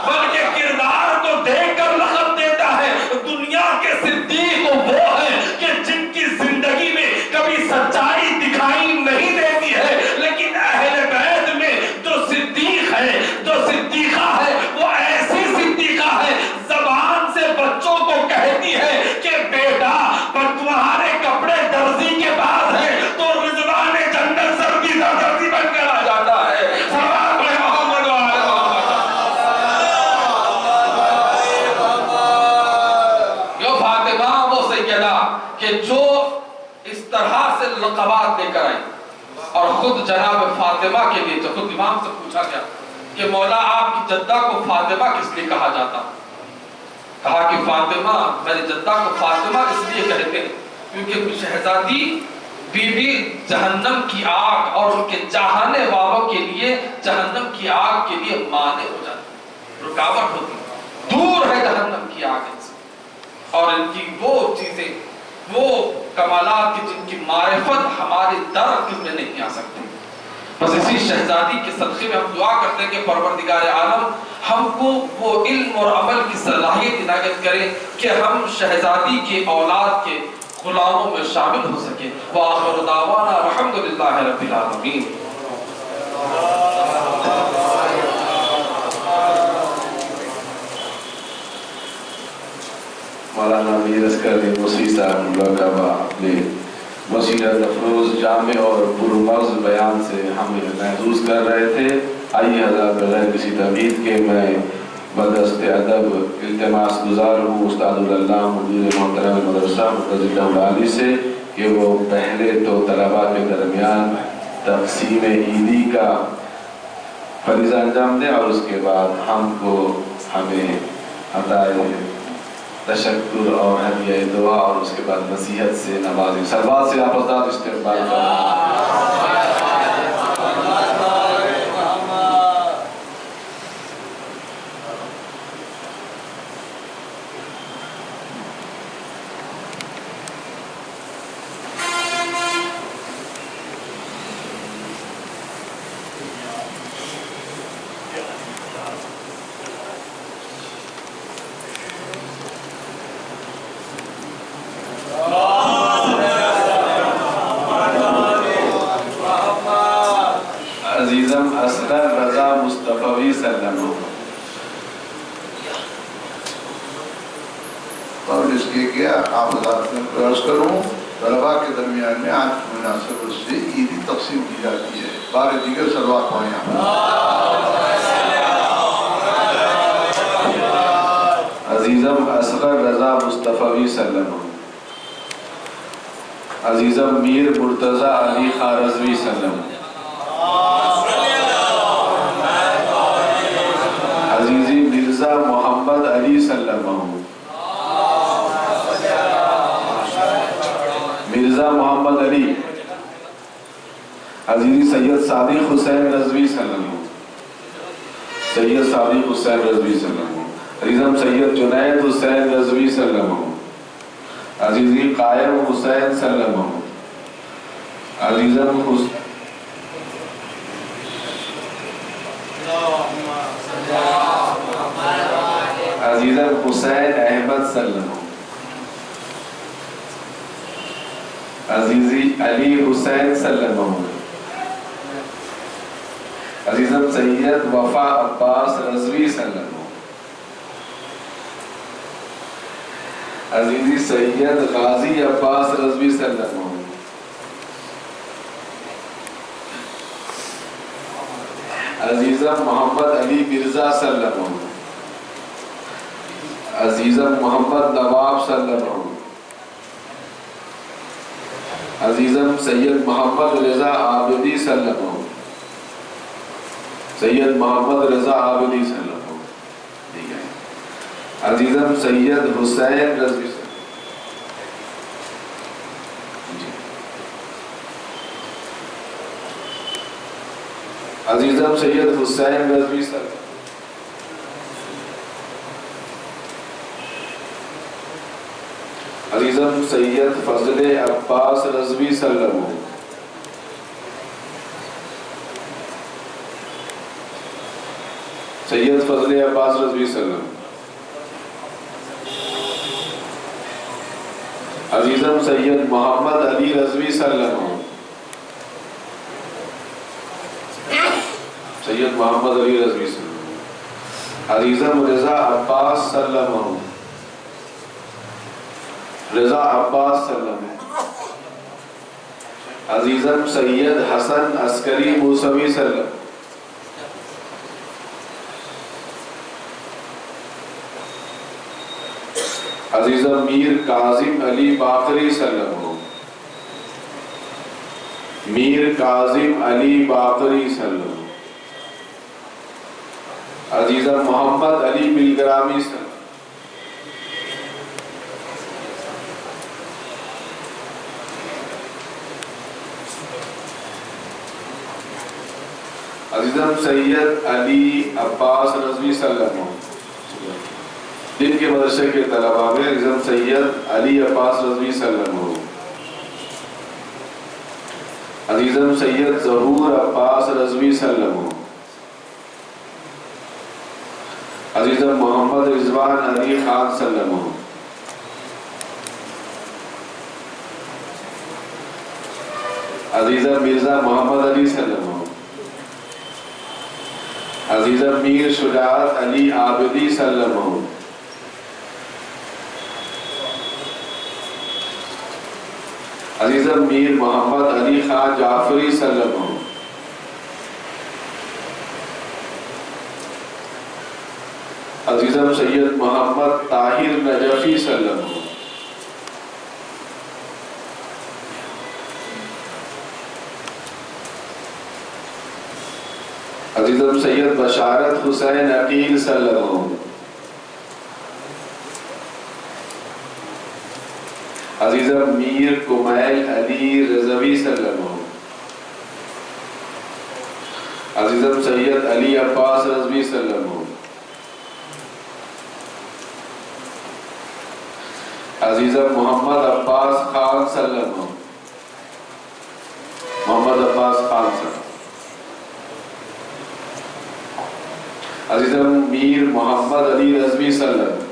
بلکہ کردار کو دیکھ کر لقب دیتا ہے۔ دنیا کے صدیق وہ ہیں کہ جن کی زندگی میں کبھی سچائی دکھائی نہیں دیتی ہے، لیکن اہل بیت میں جو صدیق ہے، جو صدیقہ ہے، وہ ایسی صدیقہ ہے زبان سے بچوں کو کہتی ہے کہ بیٹا تمہارے کپڑے درزی کے پاس ہے تو رضوان جنت سردی درزی بن کر آ جاتا ہے۔ سلام پڑھیں محمد و آل محمد۔ جو فاطمہ وہ سیدہ کہ جو اس طرح سے لقبات لے کر آئی، اور خود جناب فاطمہ کے لیے جو خود امام سے پوچھا گیا کہ مولا آپ کی جدہ کو فاطمہ کس لیے کہا جاتا؟ کہا کہ فاطمہ، میری جدہ کو فاطمہ اس لیے کہتے ہیں کیونکہ شہزادی بیوی جہنم کی آگ اور ان کے چاہنے والوں کے لیے جہنم کی آگ کے لیے مانع ہو جاتی، رکاوٹ ہوتی، دور ہے جہنم کی آگ ان سے، اور ان کی وہ چیزیں، وہ کمالات کی جن کی معرفت ہمارے درک میں نہیں آ سکتی۔ بس اسی شہزادی کے صدقے میں ہم دعا کرتے ہیں کہ پروردگار عالم ہم کو وہ علم اور عمل کی صلاحیت عنایت کرے کہ ہم شہزادی کے اولاد کے غلاموں میں شامل ہو سکے۔ وآخر دعوانا الحمدللہ رب العالمین۔ مولانا میر اصغر علی موسوی صاحب مبارکبہ اپنے بصیرت افروز جامع اور پرمغز بیان سے ہمیں محظوظ کر رہے تھے۔ آئیے حضرات بغیر کسی تمہید کے میں بدست ادب التماس گزار ہوں استاد اللہ مدیر محترم مدرسہ متزدہ علی سے کہ وہ پہلے تو طلباء کے درمیان تقسیم عیدی کا فریضہ انجام دیں اور اس کے بعد ہم کو ہمیں عطائے تشکر اور ہدیہ دعا اور اس کے بعد نصیحت سے نوازیں۔ سلوات سے آپ حضرات استقبال کریں۔ عزیزم اصغر رضا مصطفی سلم اور اس کے کیا آپ حضرات میں عرض کروں طلباء کے درمیان میں آج مناسبت سے عیدی تقسیم کی جاتی ہے۔ بار دیگر سلوات پڑھیں آپ۔ عزیزم اصغر رضا مصطفی سلم عزیزم میر مرتضی علی خارزوی سلم عزیزی مرزا محمد علی سلم مرزا محمد علی عزیزی سید صادق حسین رضوی سلم سید صادق حسین رضوی سلم عزیزم سید جنید حسین رضوی سلم عزیزی قائم حسین سلم عزیزم عزیزم حسین احمد سلم عزیزی علی حسین سلم عزیزم سید وفا عباس رضوی سلم عزیزی سید غازی عباس رضوی سلم عزیزم محمد علی مرزا سلم عزیزم محمد نواب سلم عزیزم سید محمد رضا عابدی سلم سید محمد رضا عابدی سلم عزیزم سید حسین رضوی سلم عزیزم سید حسین رضوی سلم عزیزم سید فضل عباس رضوی سلم سید فضل عباس رضوی سلم عزیزم سید محمد علی رضوی سلم سید محمد علی رضوی سلم عزیزم رضا عباس سلم رضا عباس سلم عزیزم سید حسن عسکری موسوی سلم عزیزم میر کاظم علی باقری سلم میر کاظم علی باقری سلم عزیزم محمد علی بلگرامی سلم عزیزم سید علی عباس رضوی صلی اللہ علیہ وسلم دن کے مدرسے کے طلباء میں عزیزم سید علی عباس رضوی صلی اللہ علیہ وسلم عزیزم سید ظہور عباس رضوی صلی اللہ علیہ وسلم عزیزم محمد رضوان علی خان صلی اللہ علیہ وسلم عزیزم مرزا محمد علی صلی اللہ علیہ وسلم عزیزم میر شجاعت علی عابدی صلی اللہ علیہ وسلم عزیزم میر محمد علی خان جعفری صلی اللہ علیہ وسلم عزیزم سید محمد طاہر نجفی صلی اللہ علیہ وسلم عزیزم سید بشارت حسین عقیل صلی اللہ علیہ وسلم عزیزم میر کمیل علی رضوی صلی اللہ علیہ وسلم عزیزم سید علی عباس رضوی صلی اللہ علیہ وسلم عزیزم محمد عباس خان صلی اللہ علیہ وسلم محمد عباس خان صلی اللہ علیہ وسلم عزیزم میر محمد علی رضوی صلی اللہ علیہ وسلم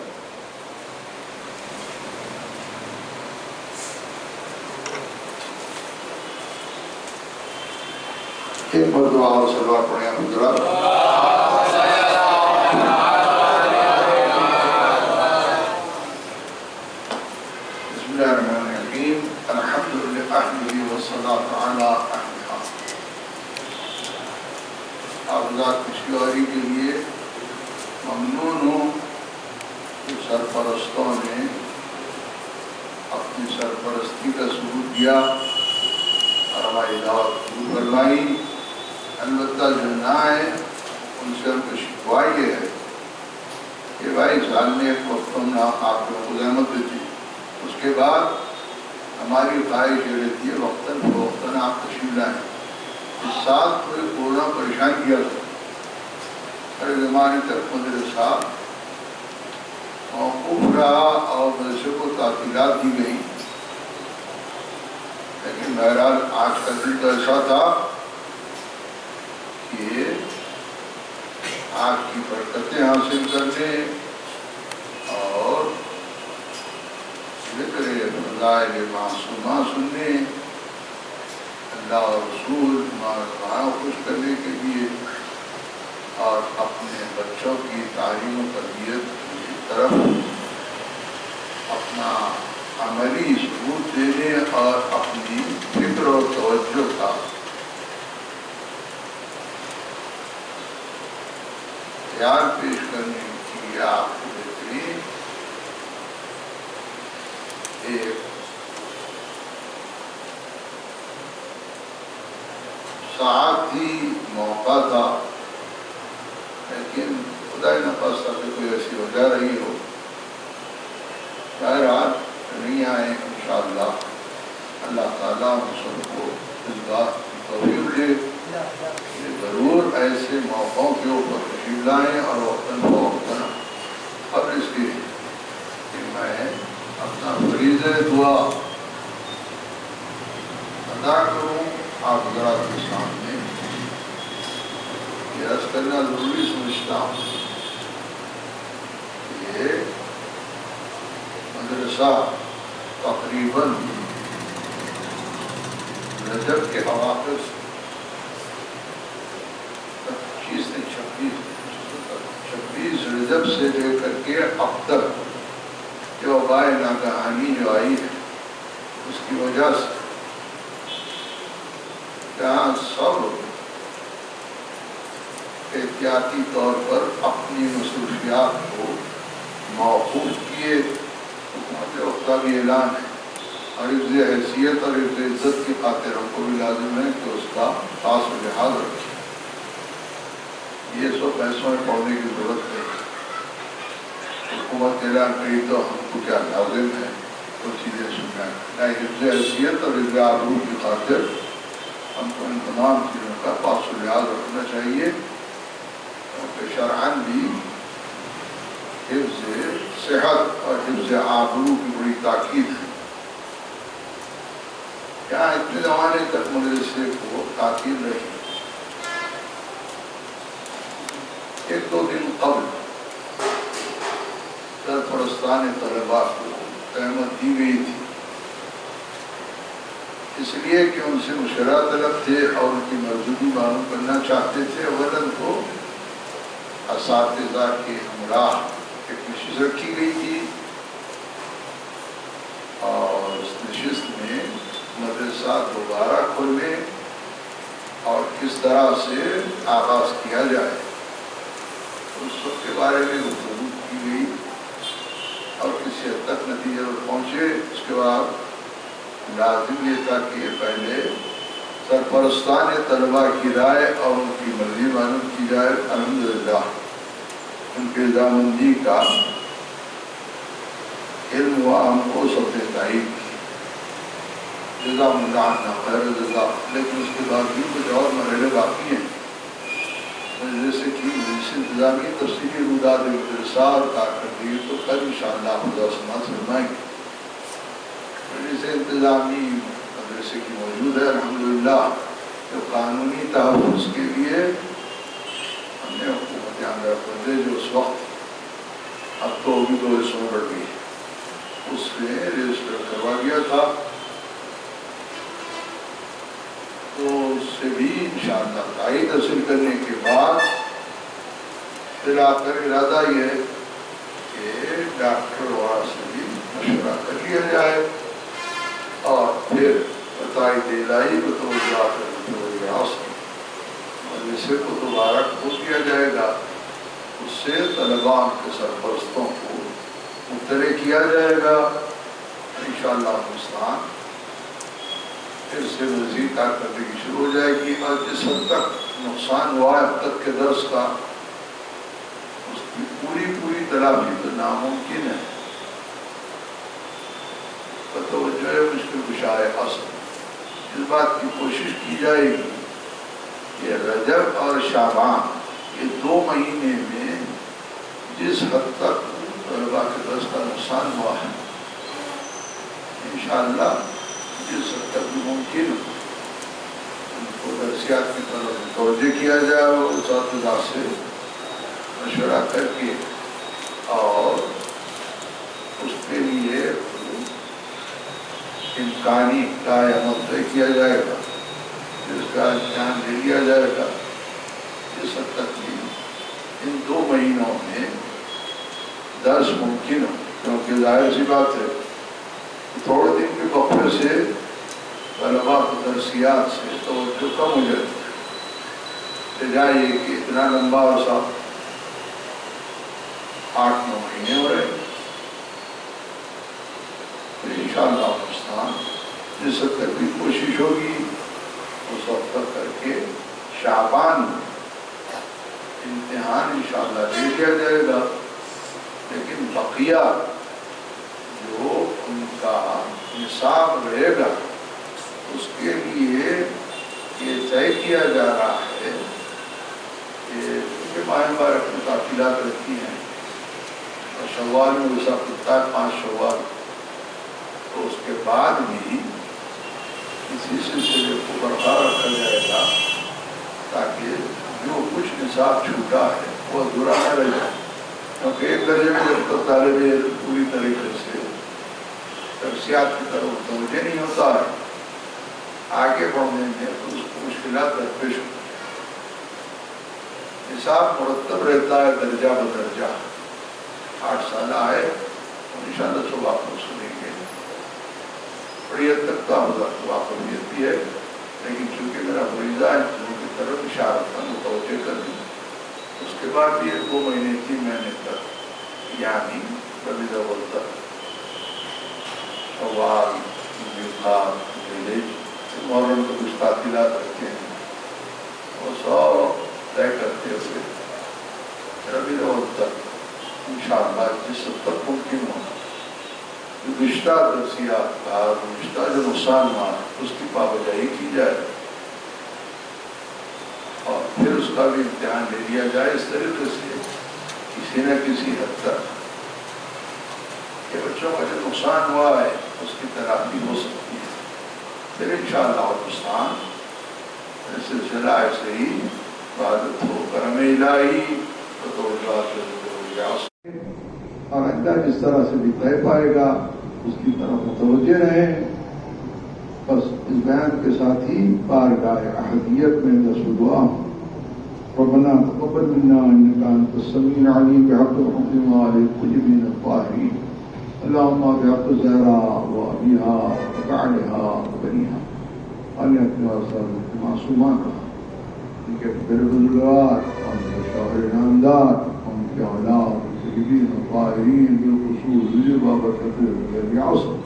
ایک مرتبہ اور سلوات پڑھیں حضرات بسم اللہ الرحمن الرحیم الحمدللہ احمدی والصلاة علی احمدہ حافظات پشتیواری کے لیے ممنون ہوں کہ سرپرستوں نے اپنی سرپرستی کا ثبوت دیا اور ہماری دعوت قبول کروائی. البتہ جو نہ آئے ان سے ہم کو شکوا یہ ہے کہ بھائی سال میں ایک وقت ہم نے آپ کو خزامت دیتی، اس کے بعد ہماری خواہش یہ رہتی ہے وقتاً فوقتاً آپ تشریف لائیں. اس سال کوئی کورونا پریشان کیا تھا، ہر زمانے تک مدرسہ موقوف رہا اور مدرسے کو تعطیلات دی گئی. لیکن بہرحال آج کا دن تو ایسا تھا کہ آپ کی برکتیں حاصل کرنے اور ذکر فضائل معصومہ سننے، اللہ اور رسول وہاں خوش کرنے کے لیے اور اپنے بچوں کی تعلیم و تربیت کی طرف اپنا عملی ثبوت دینے اور اپنی فکر و توجہ کا خیال پیش کرنے کی آپ کو بہترین ایک ساعتی موقع تھا. لیکن خدا نہ خواستہ کہ کوئی ایسی وجہ رہی ہو، بہرحال نہیں آئے. انشاءاللہ اللہ تعالیٰ ہم سب کو اس بات کی توفیق دے کہ ضرور ایسے موقعوں کے اوپر تشریف لائیں اور وقتاً فوقتاً. اب اس کے کہ میں اپنا فریضہ دعا ادا کروں آپ حضرات کے سامنے، یہ عرض کرنا ضروری سمجھتا ہوں. یہ مدرسہ تقریباً رجب کے اواخر سے 26 رجب سے لے کر کے اب تک جو وباء ناگہانی جو آئی ہے اس کی وجہ سے جہاں سب احتیاطی طور پر اپنی مصروفیات کو موقوف کیے. حکومت وقت کا بھی اعلان ہے اور حفظ حیثیت اور حفظ عزت کی خاطر ہم کو بھی لازم ہے کہ اس کا خاص لحاظ رکھیں. یہ سب پیسوں میں پڑھنے کی ضرورت نہیں. حکومت اعلان کری تو ہم کو کیا لازم ہے وہ چیزیں سننا ہے. حفظ حیثیت اور حفظ آبرو کی خاطر ہم کو ان تمام چیزوں کا پاس و لحاظ رکھنا چاہیے، کیونکہ شرعاً بھی حفظ صحت اور حفظ آبرو کی بڑی تاکید ہے۔ یہاں اتنے زمانے تک مدرسے کو تاکید رہی، ایک دو دن قبل سرپرستان طلباء کو تہمت دی گئی تھی، اس لیے کہ ان سے مشورہ طلب تھے اور ان کی موجودگی معلوم کرنا چاہتے تھے۔ اولاً تو اساتذہ کے ہمراہ ایک نشست رکھی گئی تھی اور اس نشست میں مدرسہ دوبارہ کھولنے اور کس طرح سے آغاز کیا جائے اس سب کے بارے میں گفتگو کی گئی اور کسی حد تک نتیجے پر پہنچے۔ اس کے بعد لازم یہ تھا کہ پہلے سرپرستان طلباء کی رائے اور ان کی مرضی معلوم کی جائے۔ الحمدللہ ان کی رضامندی کا علم ہوا ہم کو سب نے تائید کی، جزاک اللہ عنا خیر جزا۔ لیکن اس کے بعد بھی کچھ اور مرحلے باقی ہیں، جیسے کہ مجلس انتظامی تفصیلی روداد مدرسہ اور کارکردگی تو کل انشاءاللہ خدا سماعت فرمائیں گے۔ مجلس انتظامی مدرسے کی موجود ہے الحمدللہ، جو قانونی تحفظ کے لیے ہم نے حکومت آندھرا پردیش جو اس وقت اب تو بھی تو اس میں بڑھ گئی، اس نے رجسٹر کروا دیا تھا، تو اس سے بھی انشاءاللہ تائید حاصل کرنے کے بعد پھر آ کر ارادہ یہ ہے کہ ڈاکٹر وہاں سے بھی مشورہ کر لیا جائے اور پھر بتائید الہی بتوجہات مدرسے کو دوبارہ کھول دیا جائے گا، اس سے طلباء کے سرپرستوں کو مطلع کیا جائے گا انشاءاللہ ہندوستان، پھر سے مزید کارکردگی شروع ہو جائے گی اور جس حد تک نقصان ہوا ہے اب تک کے درس کا اس کی پوری تلافی تو ناممکن ہے۔ توجہ ہے مشکل کشائے اصل، اس بات کی کوشش کی جائے گی کہ رجب اور شعبان یہ 2 مہینے میں جس حد تک طلباء کے درس کا نقصان ہوا ہے انشاءاللہ جس حد تک بھی ممکن ان کو درسیات کی طرف متوجہ کیا جائے اور اساتذہ سے مشورہ کر کے اور اس کے لیے امکانی قیام طے کیا جائے گا، جس کا امتحان لے لیا جائے گا، جس حد تک بھی ان 2 مہینوں میں درس ممکن ہو، کیونکہ ظاہر سی بات ہے تھوڑے دن کے وقفے سے طلباء کو درسیات سے توجہ کم ہو جاتی ہے، جائے کہ اتنا لمبا عرصہ 8-9 مہینے ہو رہے ہیں۔ تو انشاءاللہ پاکستان جس حد تک بھی کوشش ہوگی اس وقت تک کر کے شعبان میں امتحان انشاءاللہ لے لیا جائے گا، لیکن بقیہ جو ان کا نصاب رہے گا اس کے لیے یہ طے کیا جا رہا ہے کہ ماہ مبارک میں تعطیلات رہتی ہیں اور شوال میں ویسا کتا ہے 5 شوال، تو اس کے بعد بھی اسی سلسلے کو برقرار رکھا جائے گا تاکہ جو کچھ نصاب چھوٹا ہے وہ ادھورا نہ رہ جائے، کیونکہ ایک درجے میں جب تک طالب علم پوری طریقے سے درسیات کی طرف متوجہ نہیں ہوتا ہے آگے بڑھنے میں تو اس کو مشکلات درپیش ہوتی ہیں۔ نصاب مرتب رہتا ہے درجہ بدرجہ، 8 سال آئے انشاءاللہ سب آپ کو سنیں گے، بڑی حد تک تو آپ کو بھی ہے، لیکن چونکہ میرا فریضہ ہے ان کی طرف اشارت کا متوجہ کر دیں، اس کے بعد بھی 2 مہینے 3 مہینے تک یعنی ربیع الاول تک شوال محرم کو کچھ تعطیلات رکھتے ہیں اور سب طے کرتے ہوئے ربیع الاول تک انشاءاللہ جس حد تک ممکن ہو گزشتہ درسیات کا گزشتہ جو نقصان ہوا اس کی پابجائی کی جائے کا بھی امتحان لے لیا جائے اس طریقے سے کسی نہ کسی حد تک کہ بچوں کا جو نقصان ہوا ہے اس کی تلافی ہو سکتی ہے. پھر انشاءاللہ پاکستان سلسلہ ایسے ہی عبادت ہو کرم الہی اور آئندہ جس طرح سے بھی طے پائے گا اس کی طرف متوجہ رہیں. بس اس بیان کے ساتھ ہی بارگاہ احدیت میں دست دعا ربنا تقبل منا انك انت السميع العليم بحق الحكم والقلوب الطاهرين اللهم بحق الزهراء وابيها وبعلها وبنيها ان يتواصل معصومات ان کے بزرگوار ان کے شوہر نامدار ان کے اولاد الطیبین الطاہرین بالخصوص بابرکت العصر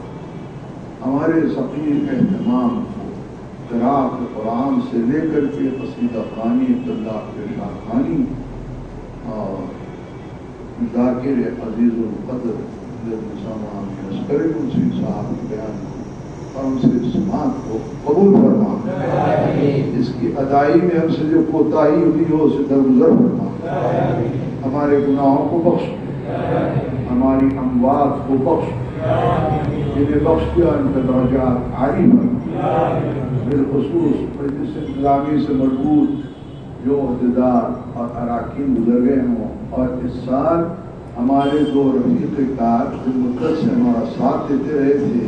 ہمارے ثقیل اہتمام قراءت قرآن سے لے کر کے قصیدہ خوانی عبداللہ کے شاہ خوانی اور ذاکر عزیز القدر عسکر منصف صاحب کے بیان کو اور ان سے سماعت کو قبول فرما. اس کی ادائی میں ہم سے جو کوتاہی ہوئی ہو اسے درگزر فرما. ہمارے گناہوں کو بخش، ہماری اموات کو بخش، جنہیں بخش دیا ان کے درجات عالی پر. بالخصوص مجلس انتظامی سے مربوط جو عہدیدار اور اراکین گزر گئے ہوں، اور اس سال ہمارے دو رفیق کار جو مدت سے ہمارا ساتھ دیتے رہے تھے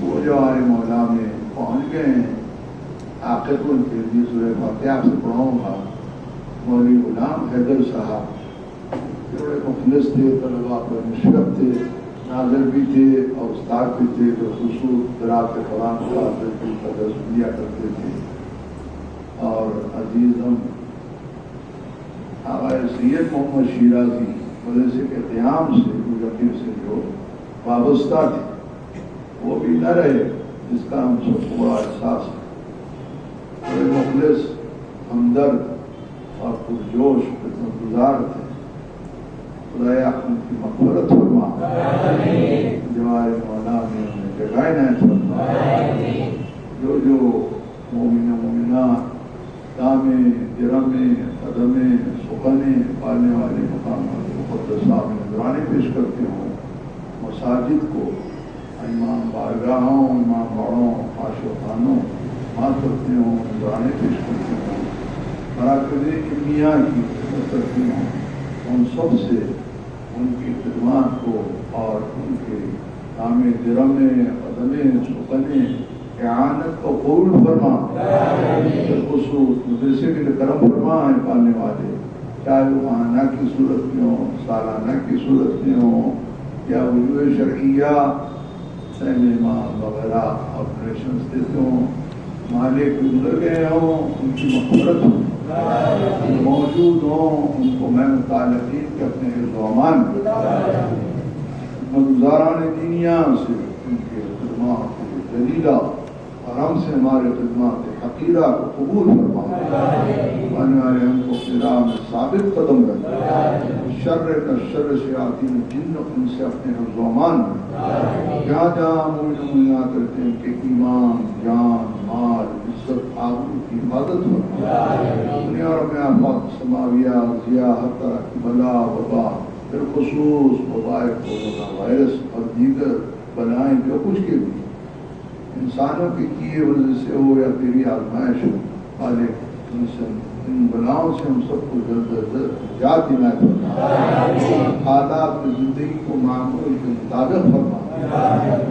وہ جو آئے مولا میں پہنچ گئے ہیں. آخر ان کے لیے سورہ فاتحہ سے پڑھاؤں گا. مولوی غلام حیدر صاحب بڑے مخلص تھے، طلباء پر مشرف تھے، ناظر بھی تھے اور استاد بھی تھے جو خصوص قراءت قرآن کا درس دیا کرتے تھے. اور عزیز ہم آغا سید محمد شیرازی مدرسے کے قیام سے یقین سے جو وابستہ تھے وہ بھی نہ رہے، جس کا ہم سب کو بڑا احساس ہے. بڑے مخلص، ہمدرد اور پرجوش خدمت گزار تھے. خدایا ان کی مغفرت فرما، جوار مولا میں انہیں جگہ عنایت فرما. جو مومن مومنات دامے جرمے قدمے سخنے پالنے والے مقامات مقدسہ میں نذرانے پیش کرتے ہوں، مساجد کو امام بارگاہوں، امام باڑوں، عاشقانوں مات کرتے ہوں، نذرانے پیش کرتے ہوں، مراکز علمیہ کی خدمت کرتے ہوں، ان سب سے ان کی خدمات کو اور ان کے کام جرم قدمے سخنے اعانت کو قبول فرما. بالخصوص مدرسے کے لیے کرم فرما ہے پالنے والے، چاہے وہ ماہانہ کی صورت میں ہوں، سالانہ کی صورت میں ہوں، یا وجوہ شرعیہ سینما وغیرہ آپریشنز دیتے ہوں. مالک گزر گئے ہوں ان کی مغفرت ہو، موجود ہوں ان کو میں متعلقین کے اپنے حفظ و امان مگزاران دینیا سے ان کے خدمات جلیلہ اور ہم سے ہمارے خدمات حقیرہ کو قبول فرما. آنے والے ہم کو اپنی راہ میں ثابت قدم رکھ، شر کا شر شیاطین جن ان سے اپنے حفظ و امان میں جہاں جہاں مومن مومنات کرتے ہیں کہ ایمان جان مال عزت آبرو کی حفاظت فرما. دنیا اور میں آفات سماویہ ضیاء ہر طرح کی بلا وبا بالخصوص وبائے کورونا وائرس اور دیگر بلائیں جو کچھ کے بھی انسانوں کے کیے وجہ سے ہو یا تیری آزمائش ہو، مالک ان بلاؤں سے ہم سب کو جلد نجات عنایت فرما. حالات زندگی کو معمول کے مطابق فرما.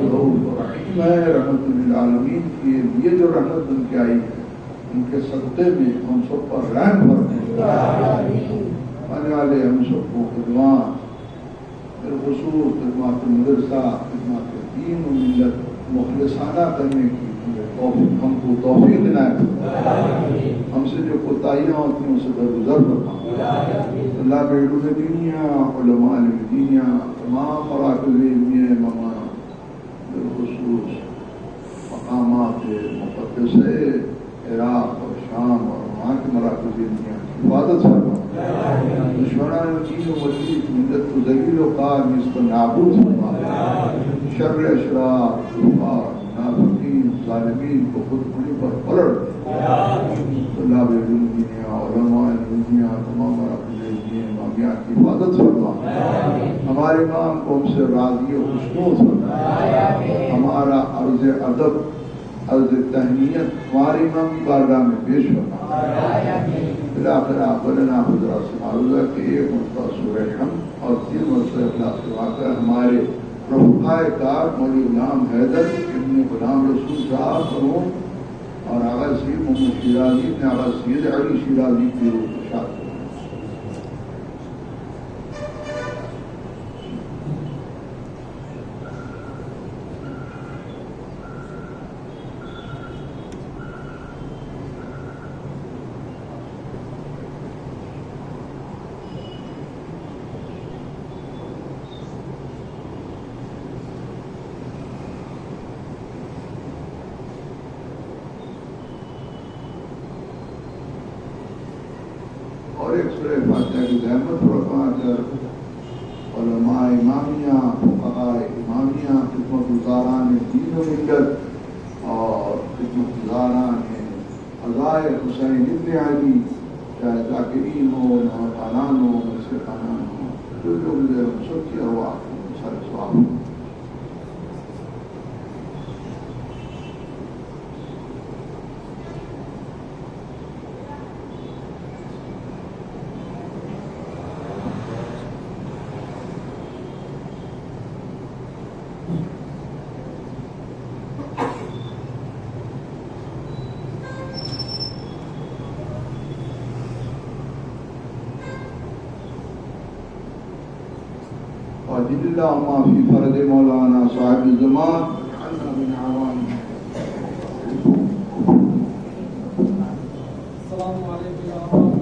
رؤوف رحیم ہے، رحمت للعالمین کی یہ جو رحمت ان کی آئی ہے ان کے صدقے میں ہم سب پر رحم فرما. آنے والے ہم سب کو خدمات بالخصوص خدمات مدرسہ خدمات دین و ملت مخلصانہ کرنے کی ہم کو توفیق عنایت فرما. ہم سے جو کوتاہیاں ہوتی ہیں اسے درگزر فرما. اللہ کے علوم دینیا علماء دینیا تمام مراکز علمیہ مقام بالخصوص مقامات مقدسہ عراق اور شام اور وہاں کے مراکز علمیہ کی حفاظت فرما. دشمنان دین و ملت ملت کو ذلیل و قہر میں اس کو نابود فرما. شر اشرار کفار منافقین ظالمین کو خود انہیں پر پلٹ دے. اللہ علوم دینیا علماء حفاظت فرما, ہمارے امام کو ہم سے راضی و خوشنود فرما, ہمارا عرض ادب عرض تہنیت ہمارے امام کی بارگاہ میں پیش فرما. بالآخر آخرنا خدا سے معروضہ کہ ایک مرتبہ سورہ حمد اور 3 مرتبہ اخلاص دعا کر ہمارے رفقائے کار مولی غلام حیدر ابن غلام رسول صاحب مرحوم اور آغا سید محمد شیرازی ابن آغا سید علی شیرازی کی روح کو شاد کریں. اور ایک سورہ فاتحہ کی زحمت فرما کر علماء امامیہ, فقہاء امامیہ, خدمت گزاران دین و ملت اور خدمت گزاران عزائے حسین ابن علی, چاہے ذاکرین ہو, نوحانان ہو, مسیحانان ہو, جو لوگ سب کی ارواح کو سر ثواب ہو. وجل اللهم في فرد مولانا صاحب الزمان واجعلنا من عوانه. السلام عليكم ورحمة الله